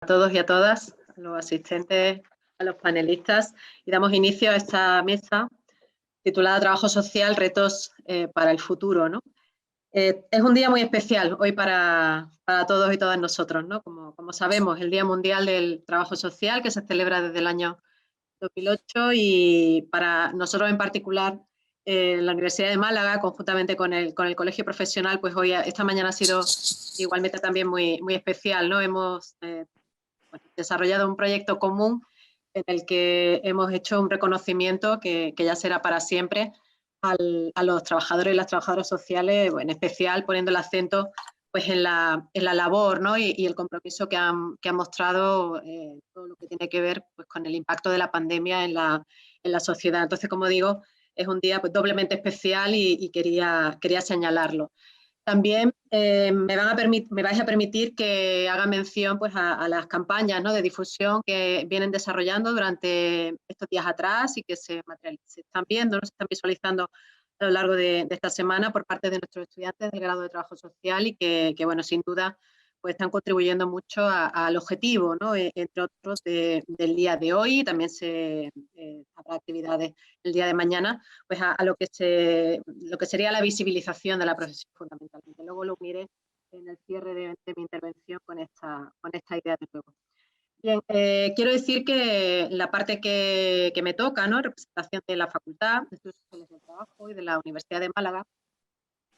A todos y a todas, a los asistentes, a los panelistas, y damos inicio a esta mesa titulada Trabajo Social, retos para el futuro, ¿no? Es un día muy especial hoy para todos y todas nosotros, ¿no? Como sabemos, el Día Mundial del Trabajo Social, que se celebra desde el año 2008, y para nosotros en particular, la Universidad de Málaga, conjuntamente con el Colegio Profesional, pues hoy, esta mañana ha sido igualmente también muy especial, ¿no? Hemos desarrollado un proyecto común en el que hemos hecho un reconocimiento que ya será para siempre a los trabajadores y las trabajadoras sociales, en especial poniendo el acento pues en la labor, ¿no? y el compromiso que han mostrado, todo lo que tiene que ver pues, con el impacto de la pandemia en la sociedad. Entonces, como digo, es un día pues, doblemente especial y quería señalarlo. También me vais a permitir que haga mención pues, a las campañas, ¿no?, de difusión que vienen desarrollando durante estos días atrás y que se están viendo, ¿no?, se están visualizando a lo largo de esta semana por parte de nuestros estudiantes del grado de Trabajo Social y que bueno, sin duda pues, están contribuyendo mucho al objetivo, ¿no?, entre otros del día de hoy. También habrá actividades el día de mañana, pues a lo que sería la visibilización de la profesión fundamentalmente. Luego lo uniré en el cierre de mi intervención con esta idea de juego. Bien, quiero decir que la parte que me toca, ¿no?, representación de la Facultad de Estudios Sociales del Trabajo y de la Universidad de Málaga,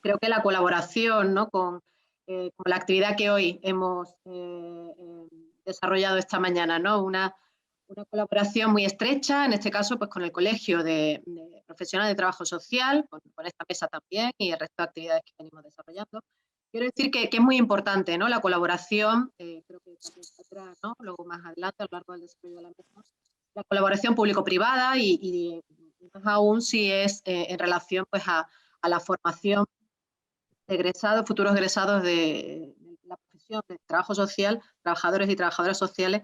creo que la colaboración, ¿no?, con la actividad que hoy hemos desarrollado esta mañana, ¿no?, una colaboración muy estrecha, en este caso pues con el Colegio de Profesionales de Trabajo Social, con esta mesa también y el resto de actividades que venimos desarrollando. Quiero decir que es muy importante, ¿no?, la colaboración, creo que también saldrá, ¿no?, luego más adelante a lo largo del desarrollo de la mesa, la colaboración público-privada y más aún si es en relación pues a la formación de egresados, futuros egresados de la profesión de trabajo social, trabajadores y trabajadoras sociales.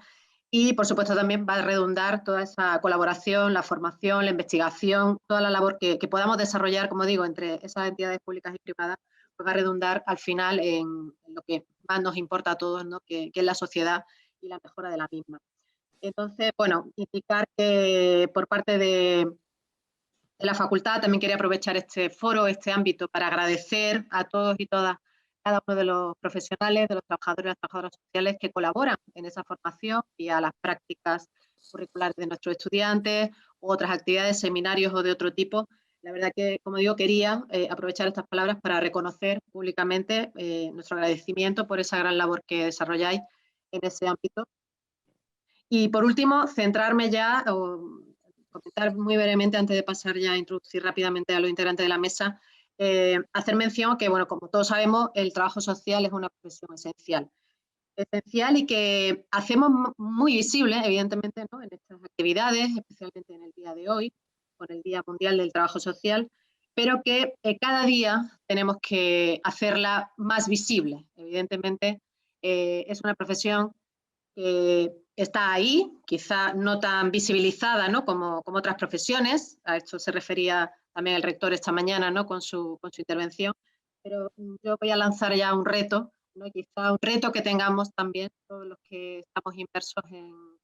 Y, por supuesto, también va a redundar toda esa colaboración, la formación, la investigación, toda la labor que podamos desarrollar, como digo, entre esas entidades públicas y privadas, pues va a redundar al final en lo que más nos importa a todos, ¿no?, que es la sociedad y la mejora de la misma. Entonces, bueno, indicar que por parte de la facultad también quería aprovechar este foro, este ámbito, para agradecer a todos y todas, cada uno de los profesionales, de los trabajadores y las trabajadoras sociales que colaboran en esa formación y a las prácticas curriculares de nuestros estudiantes, u otras actividades, seminarios o de otro tipo. La verdad que, como digo, quería aprovechar estas palabras para reconocer públicamente nuestro agradecimiento por esa gran labor que desarrolláis en ese ámbito. Y por último, centrarme ya, o comentar muy brevemente antes de pasar ya a introducir rápidamente a los integrantes de la mesa, hacer mención que, bueno, como todos sabemos, el trabajo social es una profesión esencial y que hacemos muy visible, evidentemente, ¿no?, en estas actividades, especialmente en el día de hoy, con el Día Mundial del Trabajo Social, pero que cada día tenemos que hacerla más visible. Evidentemente, es una profesión que está ahí, quizá no tan visibilizada, ¿no?, como otras profesiones. A esto se refería también el rector esta mañana, ¿no?, con su intervención. Pero yo voy a lanzar ya un reto, ¿no?, quizá un reto que tengamos también todos los que estamos inmersos en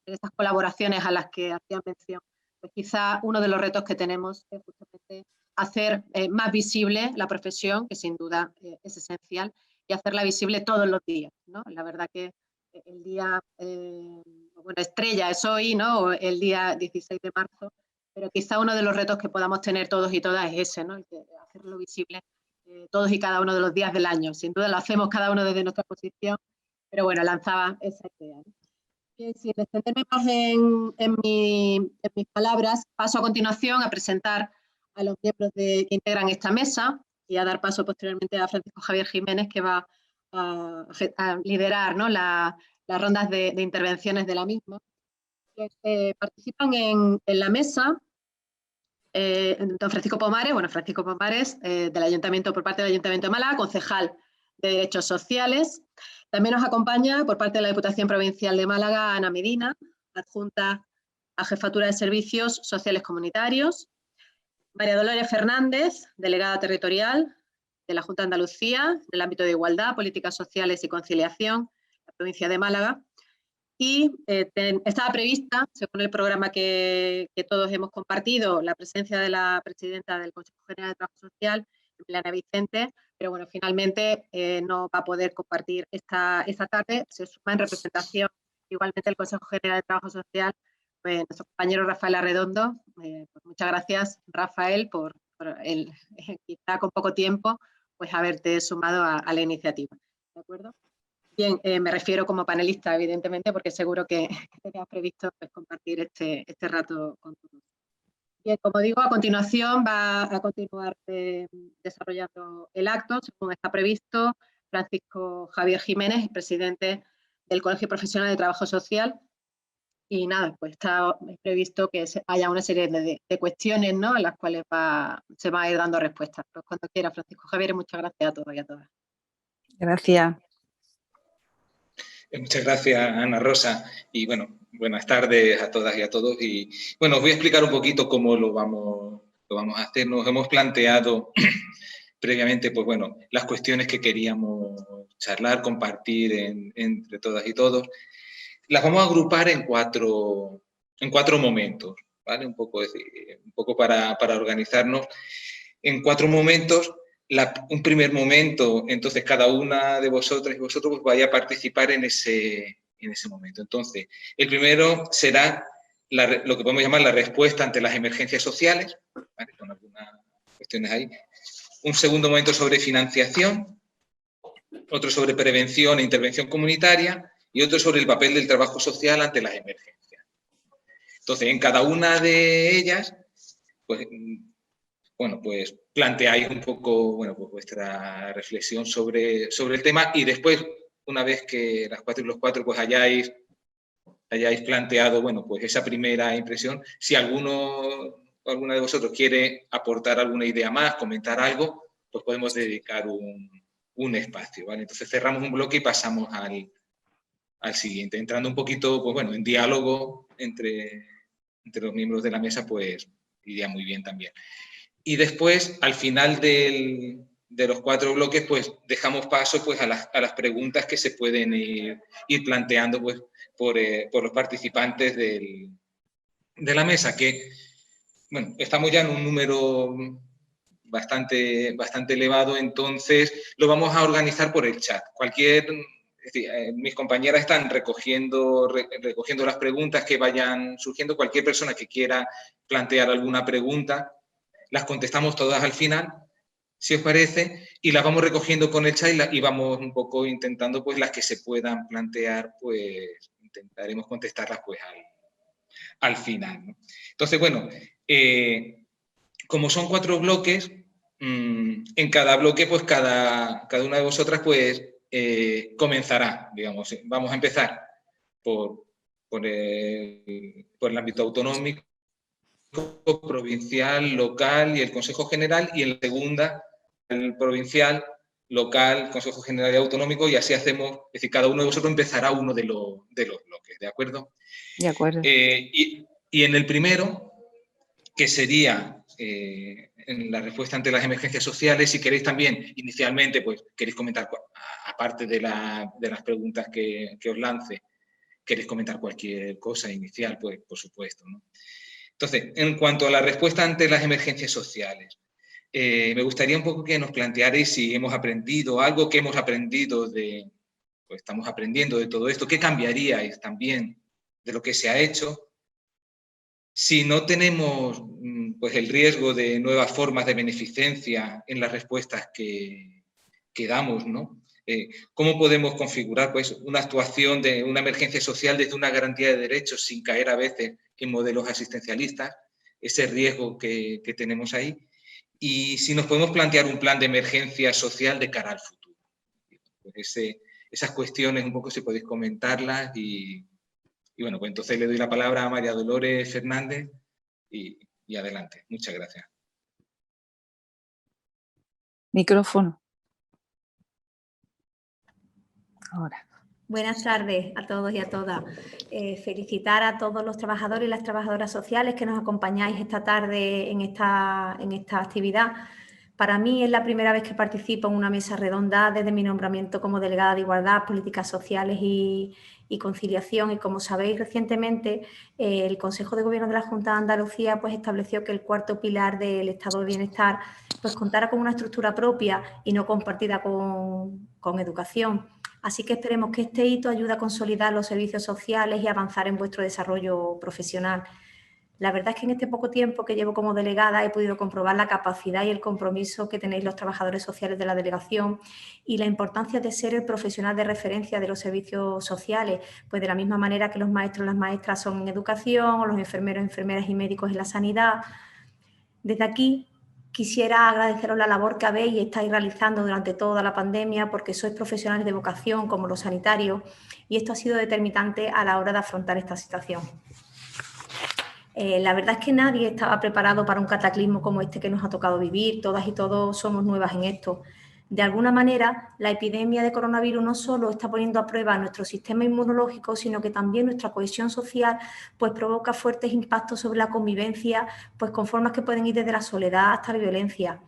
estas colaboraciones a las que hacía mención. Pues quizá uno de los retos que tenemos es justamente hacer más visible la profesión, que sin duda es esencial, y hacerla visible todos los días, ¿no? La verdad que el día, bueno, estrella es hoy, ¿no?, el día 16 de marzo, pero quizá uno de los retos que podamos tener todos y todas es ese, ¿no?, el de hacerlo visible todos y cada uno de los días del año. Sin duda lo hacemos cada uno desde nuestra posición, pero bueno, lanzaba esa idea, ¿no? Sin extenderme más en mis palabras, paso a continuación a presentar a los miembros que integran esta mesa y a dar paso posteriormente a Francisco Javier Jiménez, que va a liderar, ¿no?, las rondas de intervenciones de la misma. Participan en la mesa don Francisco Pomares, del Ayuntamiento, por parte del Ayuntamiento de Málaga, concejal de Derechos Sociales. También nos acompaña por parte de la Diputación Provincial de Málaga Ana Medina, adjunta a Jefatura de Servicios Sociales Comunitarios. María Dolores Fernández, delegada territorial de la Junta de Andalucía, en el ámbito de igualdad, políticas sociales y conciliación. provincia de Málaga. Y estaba prevista, según el programa que todos hemos compartido, la presencia de la presidenta del Consejo General de Trabajo Social, Emiliana Vicente, pero bueno, finalmente no va a poder compartir esta tarde. Se suma en representación igualmente el Consejo General de Trabajo Social, pues, nuestro compañero Rafael Arredondo. Pues muchas gracias, Rafael, por el, quizá con poco tiempo, pues haberte sumado a la iniciativa. ¿De acuerdo? Bien, me refiero como panelista, evidentemente, porque seguro que tenías previsto pues, compartir este rato con todos. Bien, como digo, a continuación va a continuar desarrollando el acto, según está previsto, Francisco Javier Jiménez, presidente del Colegio Profesional de Trabajo Social. Y nada, pues está previsto que haya una serie de cuestiones, ¿no?, a las cuales se va a ir dando respuestas. Pues cuando quiera, Francisco Javier, muchas gracias a todos y a todas. Gracias. Muchas gracias, Ana Rosa, y bueno, buenas tardes a todas y a todos. Y bueno, os voy a explicar un poquito cómo lo vamos a hacer. Nos hemos planteado previamente, pues bueno, las cuestiones que queríamos charlar, compartir entre todas y todos. Las vamos a agrupar en cuatro momentos, ¿vale? Un poco para organizarnos en 4 momentos. Un primer momento, entonces cada una de vosotras y vosotros pues vaya a participar en ese momento. Entonces, el primero será lo que podemos llamar la respuesta ante las emergencias sociales, ¿vale?, con algunas cuestiones ahí. Un segundo momento sobre financiación, otro sobre prevención e intervención comunitaria y otro sobre el papel del trabajo social ante las emergencias. Entonces, en cada una de ellas, pues planteáis un poco, pues vuestra reflexión sobre el tema, y después, una vez que las 4 y los 4 pues hayáis planteado, pues esa primera impresión, si alguna de vosotros quiere aportar alguna idea más, comentar algo, pues podemos dedicar un espacio, ¿vale? Entonces cerramos un bloque y pasamos al siguiente, entrando un poquito, en diálogo entre los miembros de la mesa, pues iría muy bien también. Y después, al final de los 4 bloques, pues dejamos paso pues, a las preguntas que se pueden ir planteando pues, por los participantes de la mesa, que estamos ya en un número bastante elevado, entonces lo vamos a organizar por el chat. Mis compañeras están recogiendo las preguntas que vayan surgiendo. Cualquier persona que quiera plantear alguna pregunta, las contestamos todas al final, si os parece, y las vamos recogiendo con el chat y vamos un poco intentando, pues las que se puedan plantear, pues intentaremos contestarlas pues al final, ¿no? Entonces, como son 4 bloques, en cada bloque, pues cada una de vosotras, pues comenzará, digamos. Vamos a empezar por el ámbito autonómico, provincial, local y el Consejo General, y en la segunda el provincial, local, Consejo General y autonómico, y así hacemos, es decir, cada uno de vosotros empezará uno de los bloques, ¿de acuerdo? De acuerdo. Y en el primero, que sería en la respuesta ante las emergencias sociales, si queréis también, inicialmente, pues queréis comentar, aparte de las preguntas que os lance, queréis comentar cualquier cosa inicial, pues por supuesto, ¿no? Entonces, en cuanto a la respuesta ante las emergencias sociales, me gustaría un poco que nos plantearais si hemos aprendido algo, que hemos aprendido pues estamos aprendiendo de todo esto, qué cambiaríais también de lo que se ha hecho. Si no tenemos pues el riesgo de nuevas formas de beneficencia en las respuestas que damos, ¿no? ¿Cómo podemos configurar pues, una actuación de una emergencia social desde una garantía de derechos sin caer a veces en modelos asistencialistas? Ese riesgo que tenemos ahí. Y si nos podemos plantear un plan de emergencia social de cara al futuro. Pues esas cuestiones un poco si podéis comentarlas y pues entonces le doy la palabra a María Dolores Fernández y adelante. Muchas gracias. Micrófono. Ahora. Buenas tardes a todos y a todas. Felicitar a todos los trabajadores y las trabajadoras sociales que nos acompañáis esta tarde en esta actividad, Para mí es la primera vez que participo en una mesa redonda desde mi nombramiento como delegada de Igualdad, Políticas Sociales y Conciliación. Y como sabéis, recientemente el Consejo de Gobierno de la Junta de Andalucía pues, estableció que el cuarto pilar del Estado de Bienestar pues, contara con una estructura propia y no compartida con educación. Así que esperemos que este hito ayude a consolidar los servicios sociales y avanzar en vuestro desarrollo profesional. La verdad es que en este poco tiempo que llevo como delegada he podido comprobar la capacidad y el compromiso que tenéis los trabajadores sociales de la delegación y la importancia de ser el profesional de referencia de los servicios sociales, pues de la misma manera que los maestros y las maestras son en educación o los enfermeros, enfermeras y médicos en la sanidad. Desde aquí quisiera agradeceros la labor que habéis y estáis realizando durante toda la pandemia porque sois profesionales de vocación como los sanitarios y esto ha sido determinante a la hora de afrontar esta situación. La verdad es que nadie estaba preparado para un cataclismo como este que nos ha tocado vivir. Todas y todos somos nuevas en esto. De alguna manera, la epidemia de coronavirus no solo está poniendo a prueba nuestro sistema inmunológico, sino que también nuestra cohesión social pues, provoca fuertes impactos sobre la convivencia, pues, con formas que pueden ir desde la soledad hasta la violencia.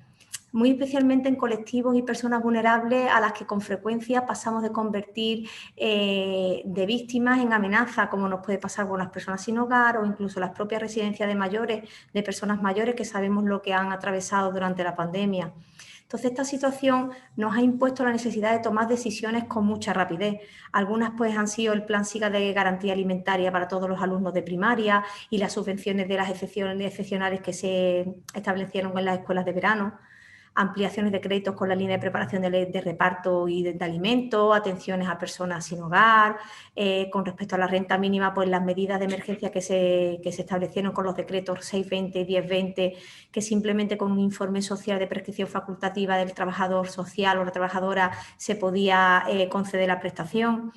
Muy especialmente en colectivos y personas vulnerables a las que con frecuencia pasamos de convertir de víctimas en amenazas, como nos puede pasar con las personas sin hogar o incluso las propias residencias de mayores, de personas mayores que sabemos lo que han atravesado durante la pandemia. Entonces, esta situación nos ha impuesto la necesidad de tomar decisiones con mucha rapidez. Algunas pues, han sido el Plan SIGA de garantía alimentaria para todos los alumnos de primaria y las subvenciones de las excepcionales que se establecieron en las escuelas de verano, ampliaciones de créditos con la línea de preparación de reparto y de alimentos, atenciones a personas sin hogar, con respecto a la renta mínima, pues las medidas de emergencia que se establecieron con los decretos 620 y 1020, que simplemente con un informe social de prescripción facultativa del trabajador social o la trabajadora se podía conceder la prestación.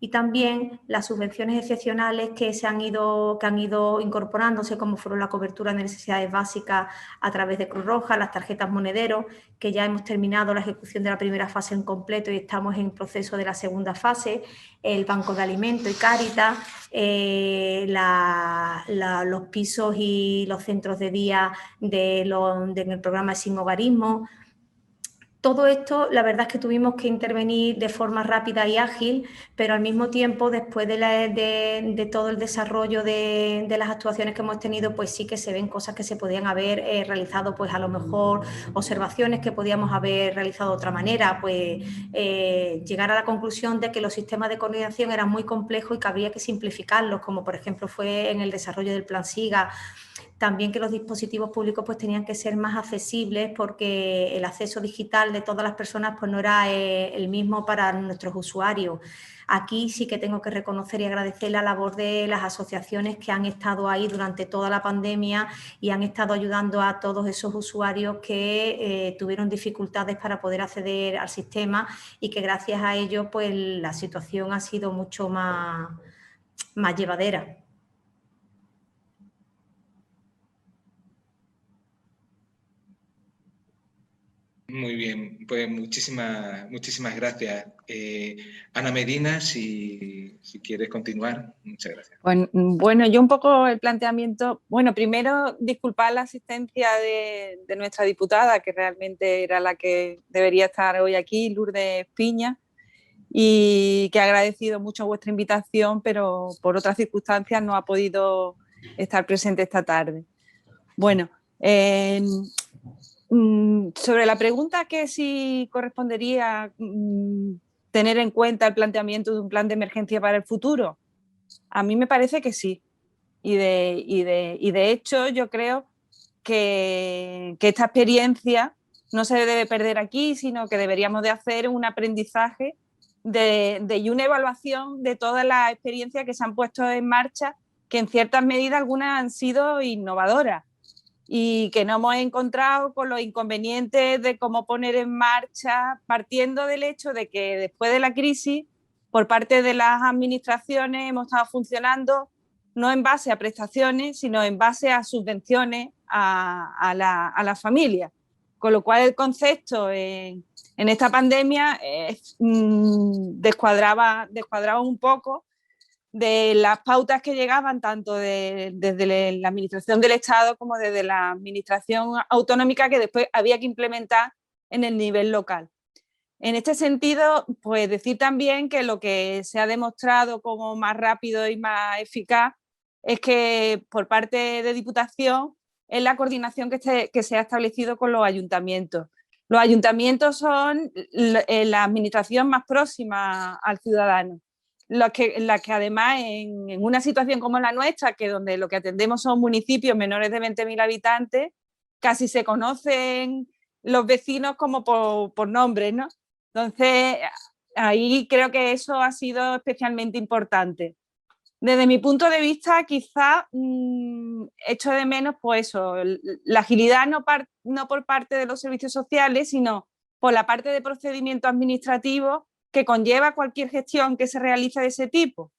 Y también las subvenciones excepcionales que han ido incorporándose, como fueron la cobertura de necesidades básicas a través de Cruz Roja, las tarjetas monedero, que ya hemos terminado la ejecución de la primera fase en completo y estamos en proceso de la segunda fase, el Banco de Alimentos y Cáritas, los pisos y los centros de día del programa Sin Hogarismo. Todo esto, la verdad es que tuvimos que intervenir de forma rápida y ágil, pero al mismo tiempo, después de todo el desarrollo de las actuaciones que hemos tenido, pues sí que se ven cosas que se podían haber realizado, pues a lo mejor observaciones que podíamos haber realizado de otra manera, pues llegar a la conclusión de que los sistemas de coordinación eran muy complejos y que había que simplificarlos, como por ejemplo fue en el desarrollo del Plan SIGA. También que los dispositivos públicos pues, tenían que ser más accesibles porque el acceso digital de todas las personas pues, no era el mismo para nuestros usuarios. Aquí sí que tengo que reconocer y agradecer la labor de las asociaciones que han estado ahí durante toda la pandemia y han estado ayudando a todos esos usuarios que tuvieron dificultades para poder acceder al sistema y que gracias a ello pues, la situación ha sido mucho más llevadera. Muy bien, pues muchísimas gracias. Ana Medina, si quieres continuar, muchas gracias. Bueno, yo un poco el planteamiento, bueno, primero disculpar la asistencia de nuestra diputada, que realmente era la que debería estar hoy aquí, Lourdes Piña, y que ha agradecido mucho vuestra invitación, pero por otras circunstancias no ha podido estar presente esta tarde. Bueno, sobre la pregunta que si correspondería tener en cuenta el planteamiento de un plan de emergencia para el futuro, a mí me parece que sí. Y de hecho yo creo que esta experiencia no se debe perder aquí, sino que deberíamos de hacer un aprendizaje y una evaluación de todas las experiencias que se han puesto en marcha, que en ciertas medidas algunas han sido innovadoras y que no hemos encontrado con los inconvenientes de cómo poner en marcha, partiendo del hecho de que después de la crisis, por parte de las administraciones hemos estado funcionando no en base a prestaciones, sino en base a subvenciones a la familia. Con lo cual el concepto en esta pandemia descuadraba un poco de las pautas que llegaban tanto desde la administración del Estado como desde la administración autonómica, que después había que implementar en el nivel local. En este sentido, pues decir también que lo que se ha demostrado como más rápido y más eficaz es que por parte de Diputación es la coordinación que se ha establecido con los ayuntamientos. Los ayuntamientos son la administración más próxima al ciudadano. La que además en una situación como la nuestra, que donde lo que atendemos son municipios menores de 20.000 habitantes, casi se conocen los vecinos como por nombres, ¿no? Entonces, ahí creo que eso ha sido especialmente importante. Desde mi punto de vista, quizá echo de menos pues eso, la agilidad no por parte de los servicios sociales, sino por la parte de procedimiento administrativo que conlleva cualquier gestión que se realice de ese tipo.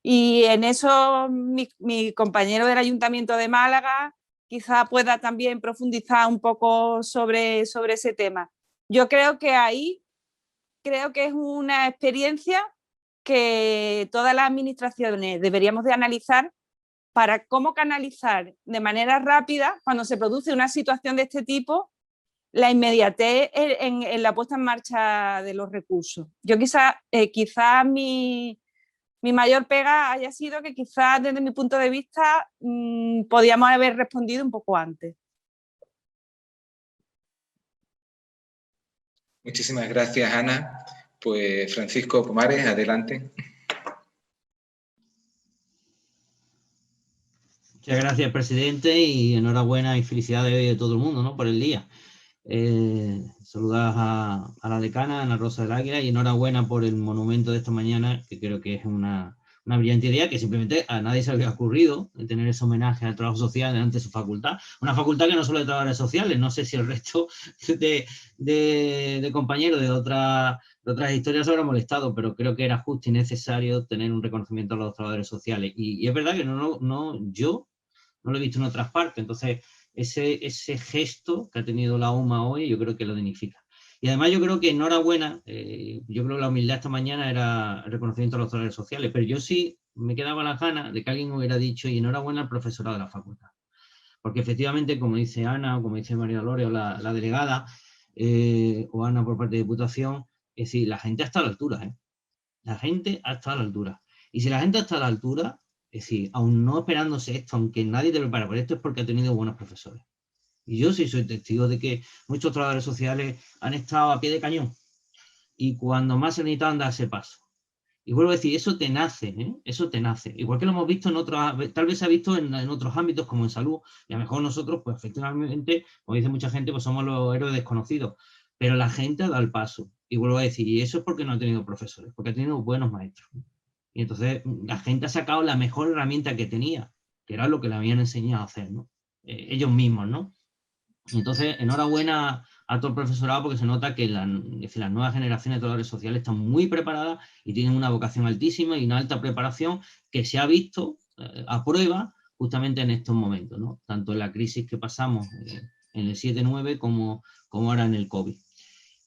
Y en eso mi compañero del Ayuntamiento de Málaga quizá pueda también profundizar un poco sobre ese tema. Yo creo que ahí es una experiencia que todas las administraciones deberíamos de analizar para cómo canalizar de manera rápida, cuando se produce una situación de este tipo, la inmediatez en la puesta en marcha de los recursos. Yo quizá mi mayor pega haya sido que quizás desde mi punto de vista podíamos haber respondido un poco antes. Muchísimas gracias, Ana. Pues Francisco Pomares, adelante. Muchas gracias, presidente, y enhorabuena y felicidades de todo el mundo, ¿no?, por el día. Saludar a la decana, Ana Rosa del Águila, y enhorabuena por el monumento de esta mañana, que creo que es una brillante idea, que simplemente a nadie se le había ocurrido tener ese homenaje al trabajo social ante su facultad. Una facultad que no solo de trabajadores sociales, no sé si el resto de compañeros de otras historias se habrá molestado, pero creo que era justo y necesario tener un reconocimiento a los trabajadores sociales. Y es verdad que yo no lo he visto en otras partes, entonces ese gesto que ha tenido la UMA hoy yo creo que lo dignifica. Y además yo creo que enhorabuena, yo creo que la humildad esta mañana era el reconocimiento a los trabajadores sociales, pero yo sí me quedaba las ganas de que alguien hubiera dicho y enhorabuena al profesorado de la facultad. Porque efectivamente, como dice Ana, o como dice María Dolores, o la delegada, o Ana por parte de Diputación, es decir, la gente está a la altura, ¿eh? La gente está a la altura. Y si la gente está a la altura, es decir, aún no esperándose esto, aunque nadie te prepara por esto, es porque ha tenido buenos profesores. Y yo sí soy testigo de que muchos trabajadores sociales han estado a pie de cañón. Y cuando más se necesita dar ese paso. Y vuelvo a decir, eso te nace, ¿eh? Eso te nace. Igual que lo hemos visto en otros, tal vez se ha visto en otros ámbitos como en salud. Y a lo mejor nosotros, pues efectivamente, como dice mucha gente, pues somos los héroes desconocidos. Pero la gente da el paso. Y vuelvo a decir, y eso es porque no ha tenido profesores, porque ha tenido buenos maestros. Y entonces la gente ha sacado la mejor herramienta que tenía, que era lo que le habían enseñado a hacer, ¿no? Ellos mismos, ¿no? Y entonces, enhorabuena a todo el profesorado, porque se nota que las nuevas generaciones de trabajadores sociales están muy preparadas y tienen una vocación altísima y una alta preparación que se ha visto a prueba justamente en estos momentos, ¿no? Tanto en la crisis que pasamos en el 7-9 como ahora en el COVID.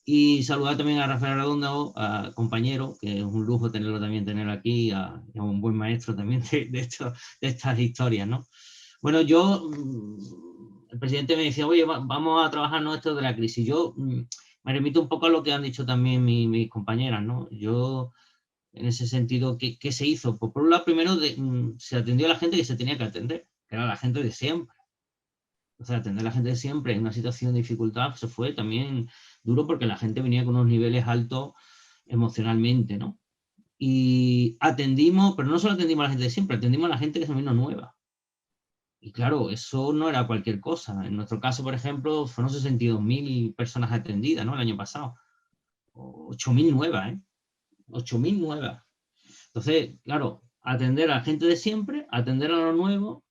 Y saludar también a Rafael Arredondo, compañero, que es un lujo tener aquí, a un buen maestro también de estas historias, ¿no? Bueno, el presidente me decía, oye, vamos a trabajar esto de la crisis. Yo me remito un poco a lo que han dicho también mis compañeras, ¿no? Yo, en ese sentido, ¿qué se hizo? Pues por un lado, primero se atendió a la gente que se tenía que atender, que era la gente de siempre. O sea, atender a la gente de siempre en una situación de dificultad se fue también duro porque la gente venía con unos niveles altos emocionalmente, ¿no? Y atendimos, pero no solo atendimos a la gente de siempre, atendimos a la gente que se vino nueva. Y claro, eso no era cualquier cosa. En nuestro caso, por ejemplo, fueron 62.000 personas atendidas, ¿no? El año pasado. 8.000 nuevas, ¿eh? 8.000 nuevas. Entonces, claro, atender a la gente de siempre, atender a lo nuevo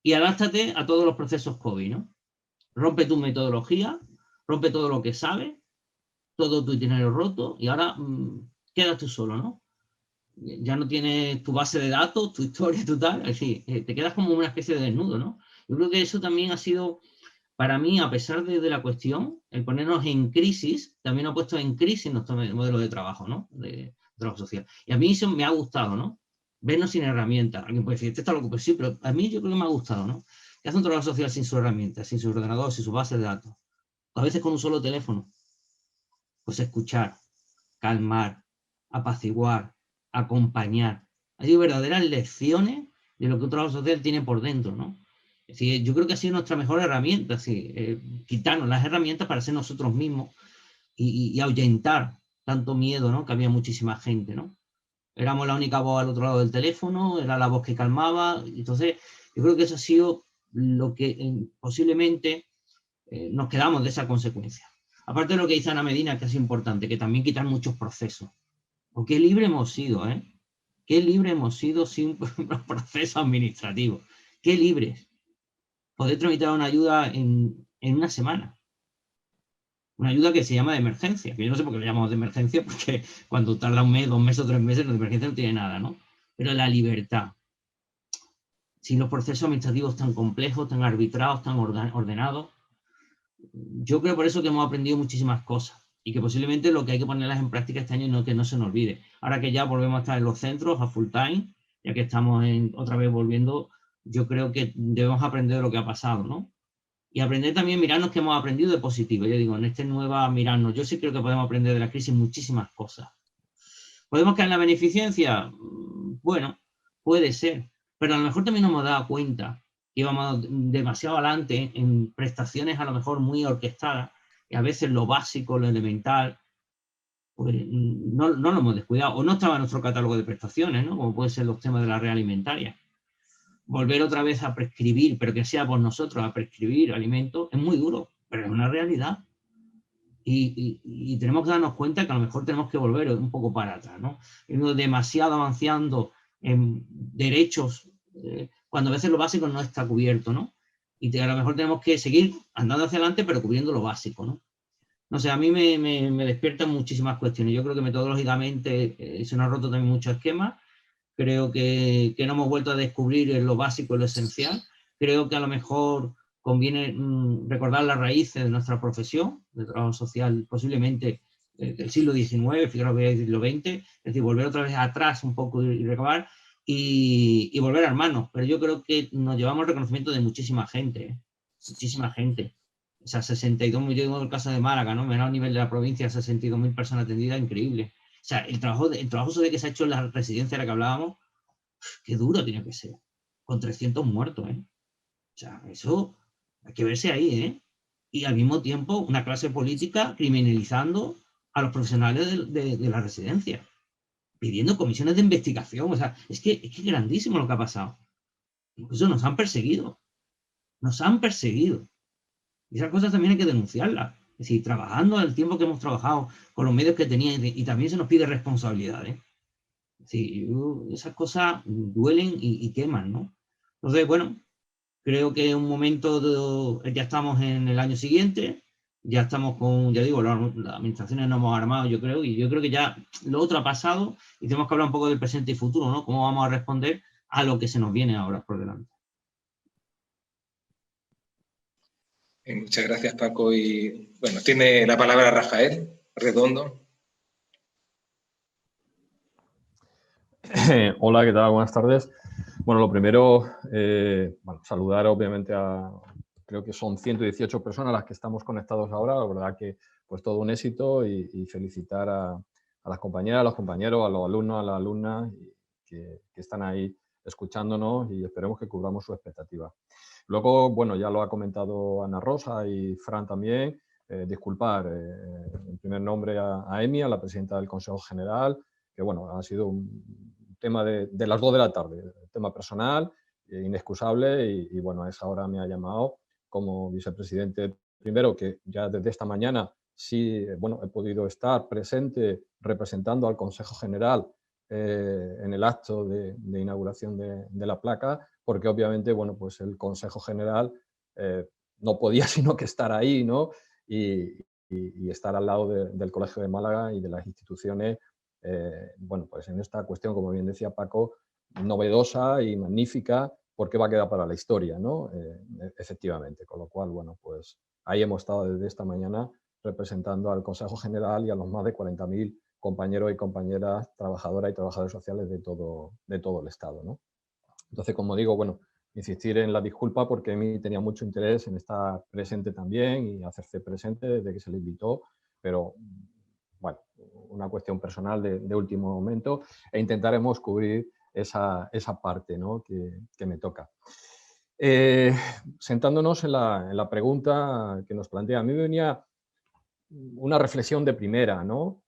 y adáptate a todos los procesos COVID, ¿no? Rompe tu metodología, rompe todo lo que sabes, todo tu itinerario roto y ahora quedas tú solo, ¿no? Ya no tienes tu base de datos, tu historia, tu tal, es decir, te quedas como una especie de desnudo, ¿no? Yo creo que eso también ha sido, para mí, a pesar de la cuestión, el ponernos en crisis, también ha puesto en crisis nuestro modelo de trabajo, ¿no? De trabajo social. Y a mí eso me ha gustado, ¿no? vernos sin herramientas. Alguien puede decir, este está loco, pues sí, pero a mí yo creo que me ha gustado, ¿no? ¿Qué hace un trabajo social sin su herramienta, sin su ordenador, sin su base de datos? A veces con un solo teléfono. Pues escuchar, calmar, apaciguar, acompañar. Hay verdaderas lecciones de lo que un trabajo social tiene por dentro, ¿no? Es decir, yo creo que ha sido nuestra mejor herramienta, quitarnos las herramientas para ser nosotros mismos y ahuyentar tanto miedo, ¿no? Que había muchísima gente, ¿no? Éramos la única voz al otro lado del teléfono, era la voz que calmaba. Entonces, yo creo que eso ha sido lo que posiblemente nos quedamos de esa consecuencia. Aparte de lo que dice Ana Medina, que es importante, que también quitan muchos procesos. O qué libre hemos sido, ¿eh? Qué libre hemos sido sin los procesos administrativos. Qué libres. Poder tramitar una ayuda en una semana. Una ayuda que se llama de emergencia, que yo no sé por qué le llamamos de emergencia, porque cuando tarda un mes, 2 meses o 3 meses, de emergencia no tiene nada, ¿no? Pero la libertad. Sin los procesos administrativos tan complejos, tan arbitrados, tan ordenados, yo creo por eso que hemos aprendido muchísimas cosas y que posiblemente lo que hay que ponerlas en práctica este año no que no se nos olvide. Ahora que ya volvemos a estar en los centros a full time, ya que estamos otra vez volviendo, yo creo que debemos aprender de lo que ha pasado, ¿no? Y aprender también, mirarnos que hemos aprendido de positivo. Yo digo, en este nuevo mirarnos, yo sí creo que podemos aprender de la crisis muchísimas cosas. ¿Podemos caer en la beneficencia? Bueno, puede ser, pero a lo mejor también nos hemos dado cuenta que íbamos demasiado adelante en prestaciones a lo mejor muy orquestadas, y a veces lo básico, lo elemental, pues no lo hemos descuidado, o no estaba en nuestro catálogo de prestaciones, ¿no? Como puede ser los temas de la red alimentaria. Volver otra vez a prescribir, pero que sea por nosotros, a prescribir alimentos, es muy duro, pero es una realidad. Y tenemos que darnos cuenta que a lo mejor tenemos que volver un poco para atrás, ¿no? Demasiado avanzando en derechos, cuando a veces lo básico no está cubierto, ¿no? Y a lo mejor tenemos que seguir andando hacia adelante, pero cubriendo lo básico, ¿no? No sé, a mí me despiertan muchísimas cuestiones. Yo creo que metodológicamente se nos ha roto también muchos esquemas. Creo que no hemos vuelto a descubrir lo básico y lo esencial. Creo que a lo mejor conviene recordar las raíces de nuestra profesión, de trabajo social, posiblemente del siglo XIX, fijaros que es del siglo XX, es decir, volver otra vez atrás un poco y recabar y volver a hermanos. Pero yo creo que nos llevamos el reconocimiento de muchísima gente, muchísima gente. O sea, 62, yo digo el caso de Málaga, ¿no? Menor nivel de la provincia, 62.000 personas atendidas, increíble. O sea, el trabajo sobre que se ha hecho en la residencia de la que hablábamos, qué duro tiene que ser, con 300 muertos, ¿eh? O sea, eso hay que verse ahí, ¿eh? Y al mismo tiempo una clase política criminalizando a los profesionales de la residencia, pidiendo comisiones de investigación. O sea, es que es grandísimo lo que ha pasado. Incluso nos han perseguido. Nos han perseguido. Y esas cosas también hay que denunciarlas. Es decir, trabajando el tiempo que hemos trabajado, con los medios que tenía, y también se nos pide responsabilidad, ¿eh? Sí, esas cosas duelen y queman, ¿no? Entonces, bueno, creo que en un momento ya estamos en el año siguiente, ya estamos con, ya digo, las administraciones nos hemos armado, yo creo, y yo creo que ya lo otro ha pasado y tenemos que hablar un poco del presente y futuro, ¿no? Cómo vamos a responder a lo que se nos viene ahora por delante. Muchas gracias, Paco. Y bueno, tiene la palabra Rafael Redondo. Hola, ¿qué tal? Buenas tardes. Bueno, lo primero, saludar obviamente creo que son 118 personas las que estamos conectados ahora. La verdad que pues todo un éxito y felicitar a las compañeras, a los compañeros, a los alumnos, a las alumnas que están ahí escuchándonos y esperemos que cubramos su expectativa. Luego, bueno, ya lo ha comentado Ana Rosa y Fran también. Disculpar en primer nombre a Emi, a la presidenta del Consejo General, que bueno, ha sido un tema de las 2 de la tarde, tema personal, inexcusable y bueno, a esa hora me ha llamado como vicepresidente. Primero, que ya desde esta mañana sí, bueno, he podido estar presente representando al Consejo General en el acto de inauguración de la placa, porque obviamente, bueno, pues el Consejo General no podía sino que estar ahí, ¿no? Y estar al lado del Colegio de Málaga y de las instituciones, bueno, pues en esta cuestión, como bien decía Paco, novedosa y magnífica, porque va a quedar para la historia, ¿no? Efectivamente, con lo cual, bueno, pues ahí hemos estado desde esta mañana representando al Consejo General y a los más de 40.000 compañeros y compañeras, trabajadoras y trabajadores sociales de todo el Estado, ¿no? Entonces, como digo, bueno, insistir en la disculpa porque a mí tenía mucho interés en estar presente también y hacerse presente desde que se le invitó, pero bueno, una cuestión personal de último momento, e intentaremos cubrir esa parte, ¿no?, que me toca. Sentándonos en la pregunta que nos plantea, a mí me venía una reflexión de primera, ¿no?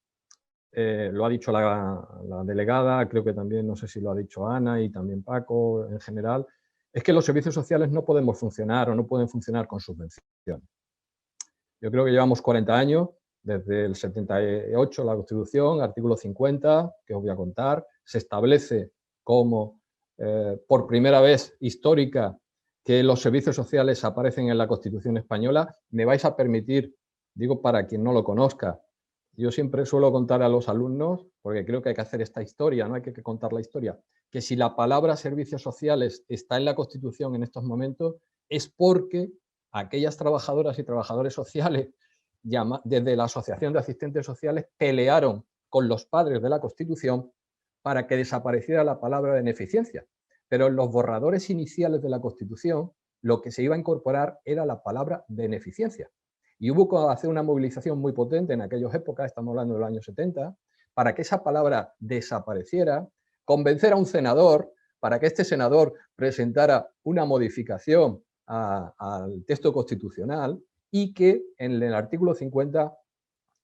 Lo ha dicho la delegada, creo que también, no sé si lo ha dicho Ana y también Paco en general, es que los servicios sociales no podemos funcionar o no pueden funcionar con subvenciones. Yo creo que llevamos 40 años, desde el 78, la Constitución, artículo 50, que os voy a contar, se establece como, por primera vez histórica, que los servicios sociales aparecen en la Constitución española. Me vais a permitir, digo para quien no lo conozca, yo siempre suelo contar a los alumnos, porque creo que hay que hacer esta historia, no hay que contar la historia, que si la palabra servicios sociales está en la Constitución en estos momentos, es porque aquellas trabajadoras y trabajadores sociales, desde la Asociación de Asistentes Sociales, pelearon con los padres de la Constitución para que desapareciera la palabra beneficencia. Pero en los borradores iniciales de la Constitución, lo que se iba a incorporar era la palabra beneficencia. Y hubo que hacer una movilización muy potente en aquellas épocas, estamos hablando de los años 70, para que esa palabra desapareciera, convencer a un senador para que este senador presentara una modificación al texto constitucional y que en el artículo 50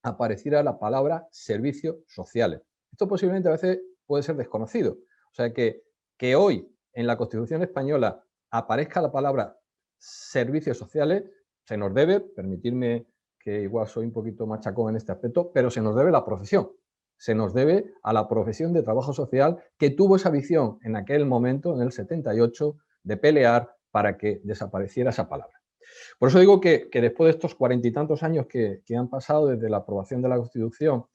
apareciera la palabra servicios sociales. Esto posiblemente a veces puede ser desconocido. O sea que hoy en la Constitución española aparezca la palabra servicios sociales, se nos debe, permitirme que igual soy un poquito machacón en este aspecto, pero se nos debe la profesión. Se nos debe a la profesión de trabajo social que tuvo esa visión en aquel momento, en el 78, de pelear para que desapareciera esa palabra. Por eso digo que después de estos 40 y tantos años que han pasado desde la aprobación de la Constitución,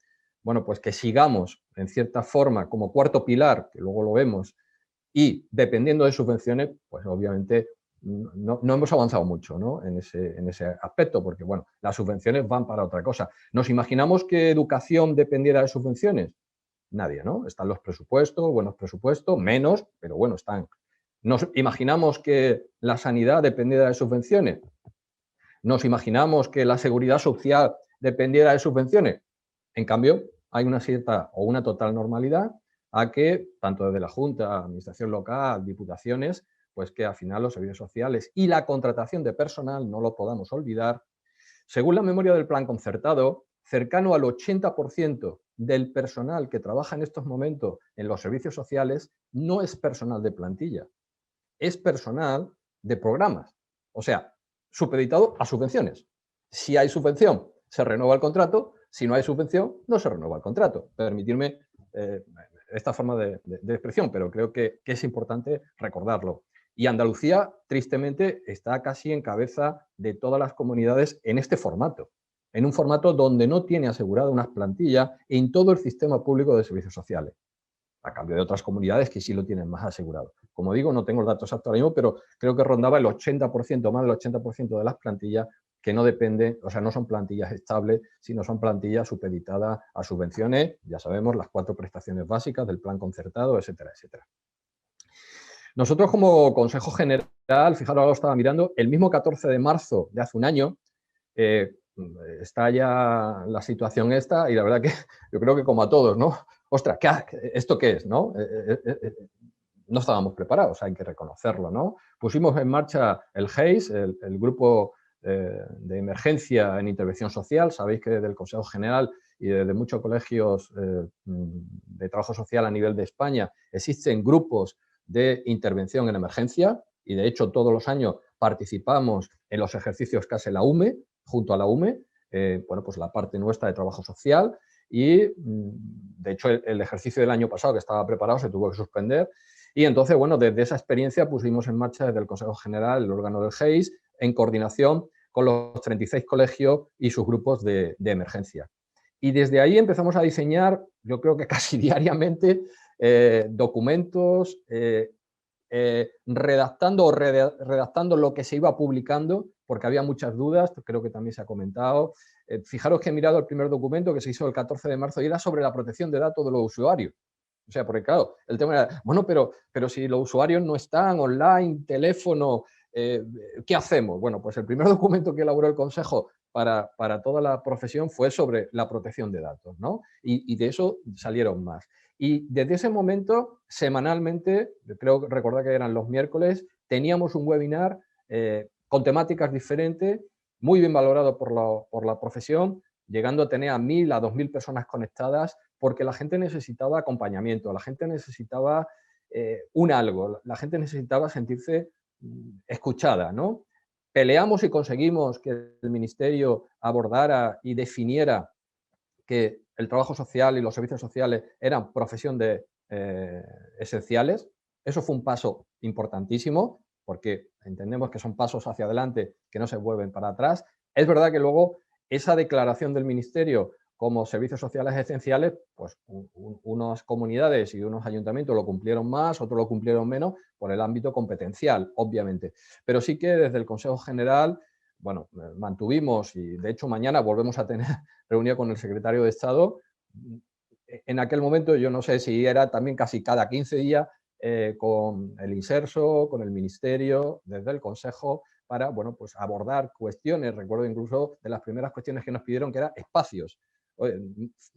bueno, pues que sigamos en cierta forma como cuarto pilar, que luego lo vemos, y dependiendo de subvenciones, pues obviamente no hemos avanzado mucho, ¿no?, en ese aspecto, porque bueno, las subvenciones van para otra cosa. ¿Nos imaginamos que educación dependiera de subvenciones? Nadie, ¿no? Están los presupuestos, buenos presupuestos, menos, pero bueno, están. ¿Nos imaginamos que la sanidad dependiera de subvenciones? ¿Nos imaginamos que la seguridad social dependiera de subvenciones? En cambio, hay una cierta o una total normalidad a que, tanto desde la Junta, Administración local, Diputaciones, pues que al final los servicios sociales y la contratación de personal, no lo podamos olvidar, según la memoria del plan concertado, cercano al 80% del personal que trabaja en estos momentos en los servicios sociales no es personal de plantilla, es personal de programas, o sea, supeditado a subvenciones. Si hay subvención, se renueva el contrato, si no hay subvención, no se renueva el contrato. Permitirme esta forma de expresión, pero creo que es importante recordarlo. Y Andalucía, tristemente, está casi en cabeza de todas las comunidades en este formato, en un formato donde no tiene asegurada unas plantillas en todo el sistema público de servicios sociales, a cambio de otras comunidades que sí lo tienen más asegurado. Como digo, no tengo los datos exactos ahora mismo, pero creo que rondaba el 80%, más del 80% de las plantillas que no dependen, o sea, no son plantillas estables, sino son plantillas supeditadas a subvenciones, ya sabemos, las 4 prestaciones básicas del plan concertado, etcétera, etcétera. Nosotros como Consejo General, fijaros, ahora lo estaba mirando, el mismo 14 de marzo de hace un año, está ya la situación esta y la verdad que yo creo que como a todos, ¿no? Ostras, ¿esto qué es, no? No estábamos preparados, hay que reconocerlo, ¿no? Pusimos en marcha el GEIS, el grupo de emergencia en intervención social. Sabéis que desde el Consejo General y desde muchos colegios de trabajo social a nivel de España existen grupos de intervención en emergencia y de hecho todos los años participamos en los ejercicios que hace la UME, junto a la UME, bueno, pues la parte nuestra de trabajo social y de hecho el ejercicio del año pasado que estaba preparado se tuvo que suspender y entonces, bueno, desde esa experiencia pusimos en marcha desde el Consejo General el órgano del GEIS en coordinación con los 36 colegios y sus grupos de emergencia. Y desde ahí empezamos a diseñar, yo creo que casi diariamente, documentos, redactando lo que se iba publicando, porque había muchas dudas, creo que también se ha comentado, Fijaros que he mirado el primer documento que se hizo el 14 de marzo y era sobre la protección de datos de los usuarios. O sea, porque claro, el tema era, bueno, pero si los usuarios no están online, teléfono, ¿qué hacemos? Bueno, pues el primer documento que elaboró el Consejo para toda la profesión fue sobre la protección de datos, ¿no? Y de eso salieron más. Y desde ese momento, semanalmente, creo recordar que eran los miércoles, teníamos un webinar con temáticas diferentes, muy bien valorado por la profesión, llegando a tener a 1.000, a 2.000 personas conectadas, porque la gente necesitaba acompañamiento, la gente necesitaba un algo, la gente necesitaba sentirse escuchada, ¿no? Peleamos y conseguimos que el Ministerio abordara y definiera que el trabajo social y los servicios sociales eran profesión esenciales. Eso fue un paso importantísimo, porque entendemos que son pasos hacia adelante que no se vuelven para atrás. Es verdad que luego esa declaración del Ministerio como servicios sociales esenciales, pues unas comunidades y unos ayuntamientos lo cumplieron más, otros lo cumplieron menos por el ámbito competencial, obviamente. Pero sí que desde el Consejo General, bueno, mantuvimos, y de hecho mañana volvemos a tener reunión con el secretario de Estado. En aquel momento yo no sé si era también casi cada 15 días con el Inserso, con el Ministerio, desde el Consejo, para, bueno, pues abordar cuestiones. Recuerdo incluso de las primeras cuestiones que nos pidieron que eran espacios.